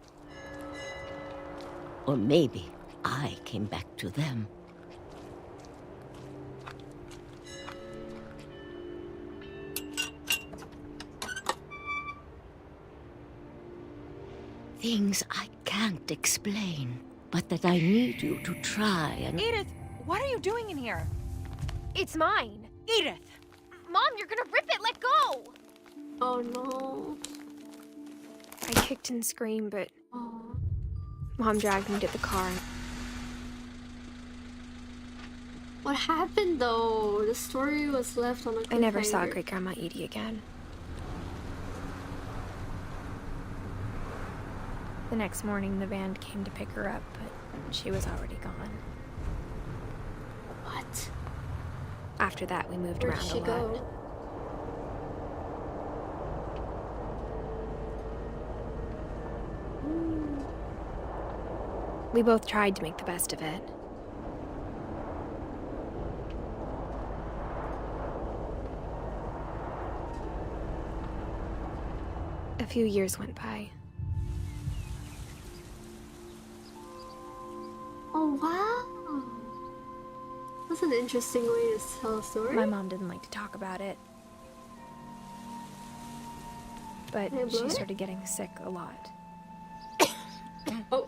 Speaker 16: Or maybe I came back to them. Things I can't explain, but that I need you to try and...
Speaker 17: Edith, what are you doing in here?
Speaker 3: It's mine.
Speaker 17: Edith!
Speaker 3: Mom, you're gonna rip it! Let go!
Speaker 1: Oh no.
Speaker 3: I kicked and screamed, but
Speaker 1: Oh.
Speaker 3: Mom dragged me to the car.
Speaker 1: What happened though? The story was left on a cliffhanger.
Speaker 3: I never saw Great Grandma Edie again. The next morning, the band came to pick her up, but she was already gone.
Speaker 1: What?
Speaker 3: After that, we moved
Speaker 1: Where'd
Speaker 3: around
Speaker 1: she
Speaker 3: a lot.
Speaker 1: go?
Speaker 3: We both tried to make the best of it. A few years went by.
Speaker 1: Oh wow. That's an interesting way to tell a story.
Speaker 3: My mom didn't like to talk about it. But
Speaker 1: Did it
Speaker 3: she
Speaker 1: blow it?
Speaker 3: started getting sick a lot.
Speaker 1: Oh.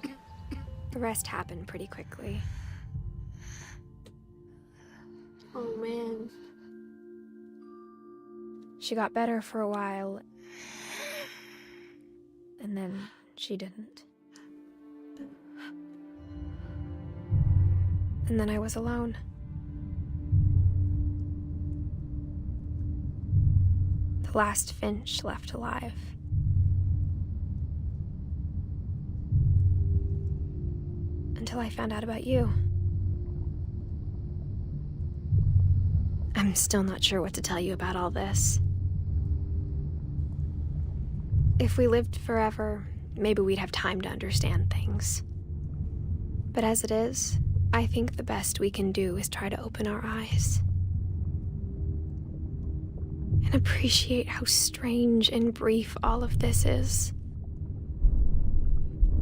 Speaker 3: The rest happened pretty quickly.
Speaker 1: Oh man.
Speaker 3: She got better for a while, and then she didn't. And then I was alone. The last Finch left alive. Until I found out about you. I'm still not sure what to tell you about all this. If we lived forever, maybe we'd have time to understand things. But as it is, I think the best we can do is try to open our eyes. And appreciate how strange and brief all of this is.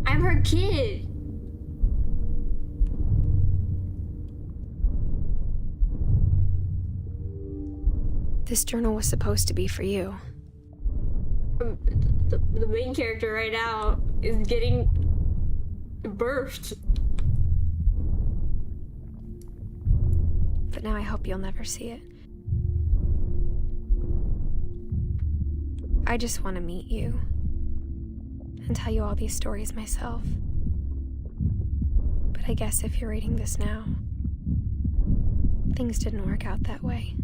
Speaker 1: I'm her kid.
Speaker 3: This journal was supposed to be for you.
Speaker 1: The main character right now is getting birthed.
Speaker 3: But now I hope you'll never see it. I just want to meet you and tell you all these stories myself. But I guess if you're reading this now, things didn't work out that way.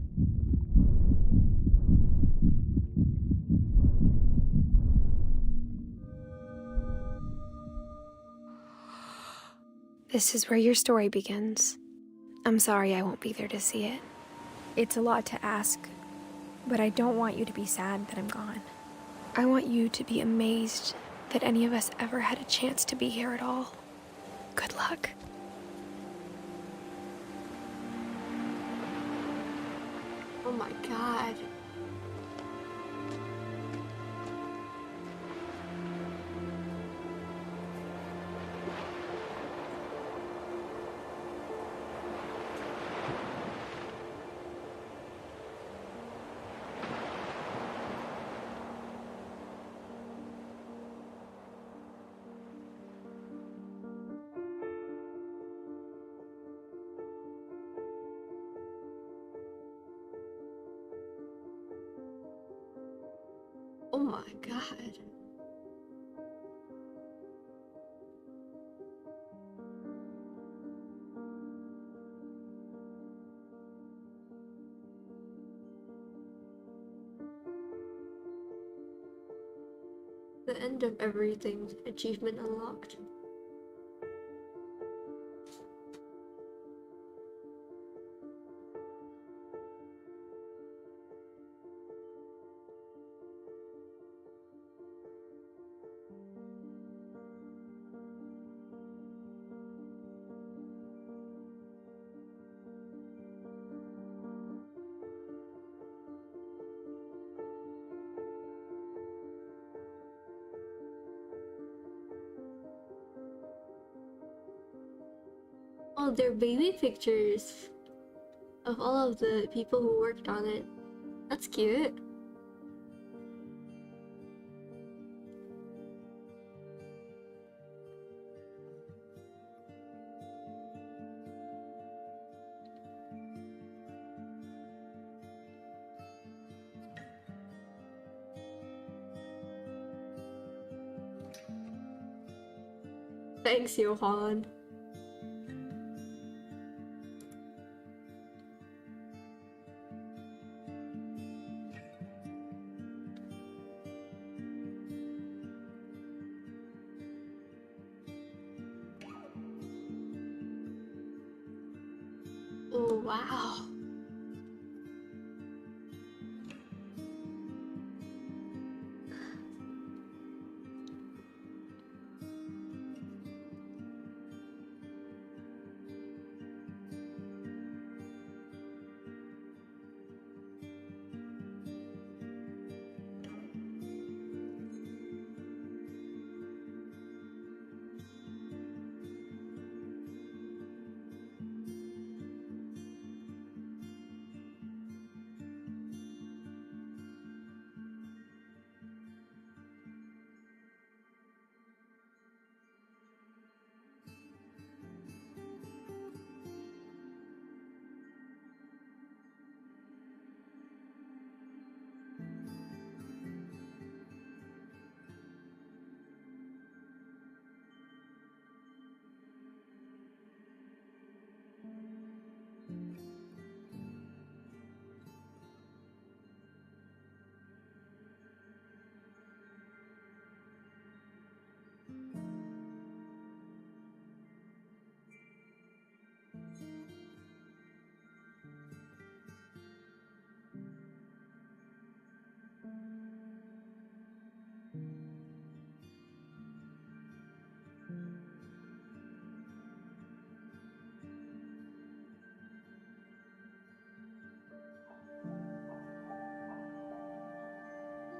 Speaker 3: This is where your story begins. I'm sorry I won't be there to see it. It's a lot to ask, but I don't want you to be sad that I'm gone. I want you to be amazed that any of us ever had a chance to be here at all. Good luck.
Speaker 1: Oh my god. Oh my god. The end of everything. Achievement unlocked. Oh, they're baby pictures of all of the people who worked on it. That's cute. Thanks, Johan. Oh, wow.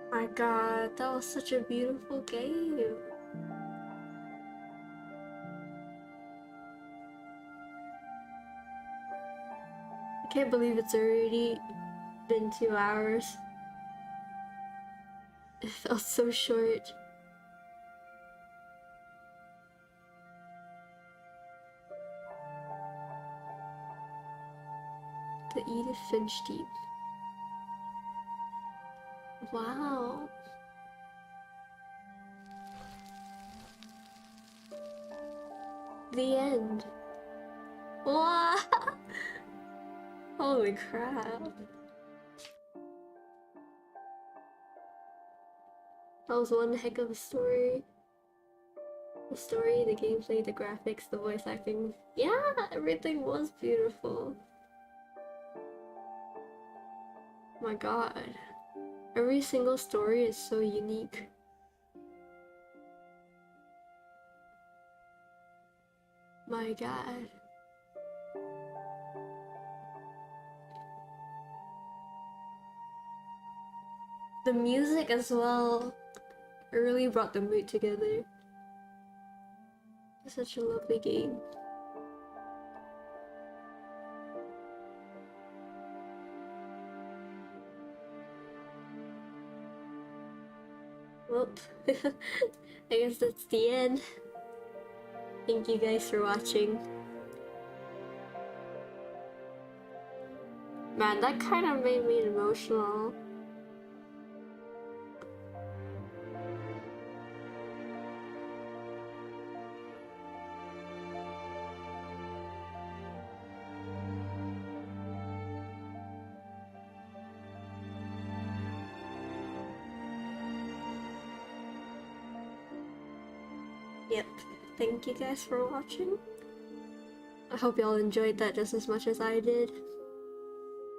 Speaker 1: My god, that was such a beautiful game. I can't believe it's already been 2 hours. It felt so short. The Edith Finch team. Wow. The end. Wow. Holy crap. That was one heck of a story. The story, the gameplay, the graphics, the voice acting. Yeah, everything was beautiful. My god. Every single story is so unique. My god. The music as well really brought the mood together. It's such a lovely game. Well, I guess that's the end. Thank you guys for watching. Man, that kind of made me emotional. Yep, thank you guys for watching. I hope y'all enjoyed that just as much as I did.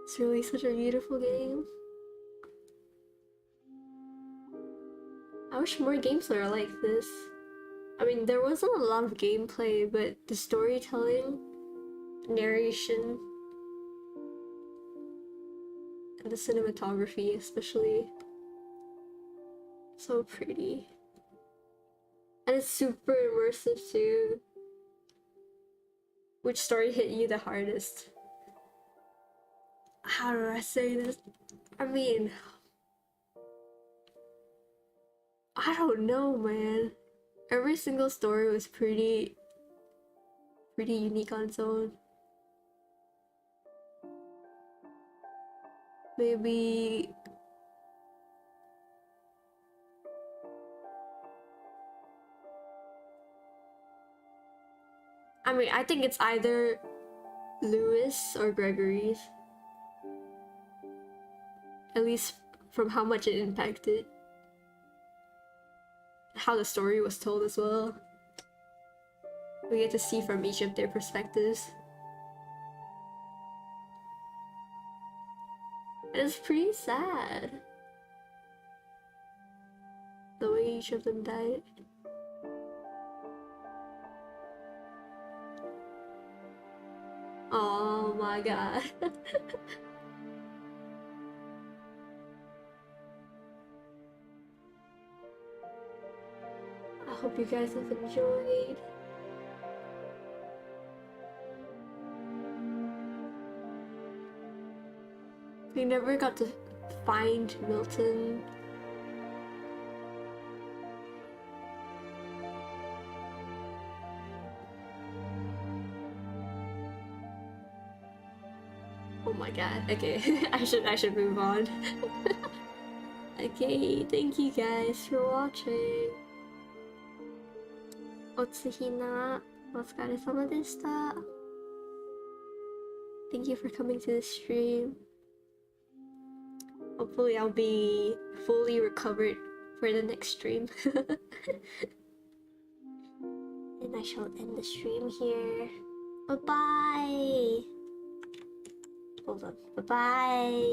Speaker 1: It's really such a beautiful game. I wish more games were like this. I mean, there wasn't a lot of gameplay, but the storytelling, narration, and the cinematography especially. So pretty. And it's super immersive too. Which story hit you the hardest? How do I say this? I mean, I don't know, man. Every single story was pretty unique on its own. Maybe I mean, I think it's either Lewis or Gregory's. At least from how much it impacted. How the story was told as well. We get to see from each of their perspectives. And it's pretty sad. The way each of them died. Oh my god. I hope you guys have enjoyed. We never got to find Milton. Oh my god, okay, I should move on. Okay, thank you guys for watching. Otsuhina, otsukaresama deshita. Thank you for coming to the stream. Hopefully I'll be fully recovered for the next stream. And I shall end the stream here. Bye-bye! Hold on. Bye-bye!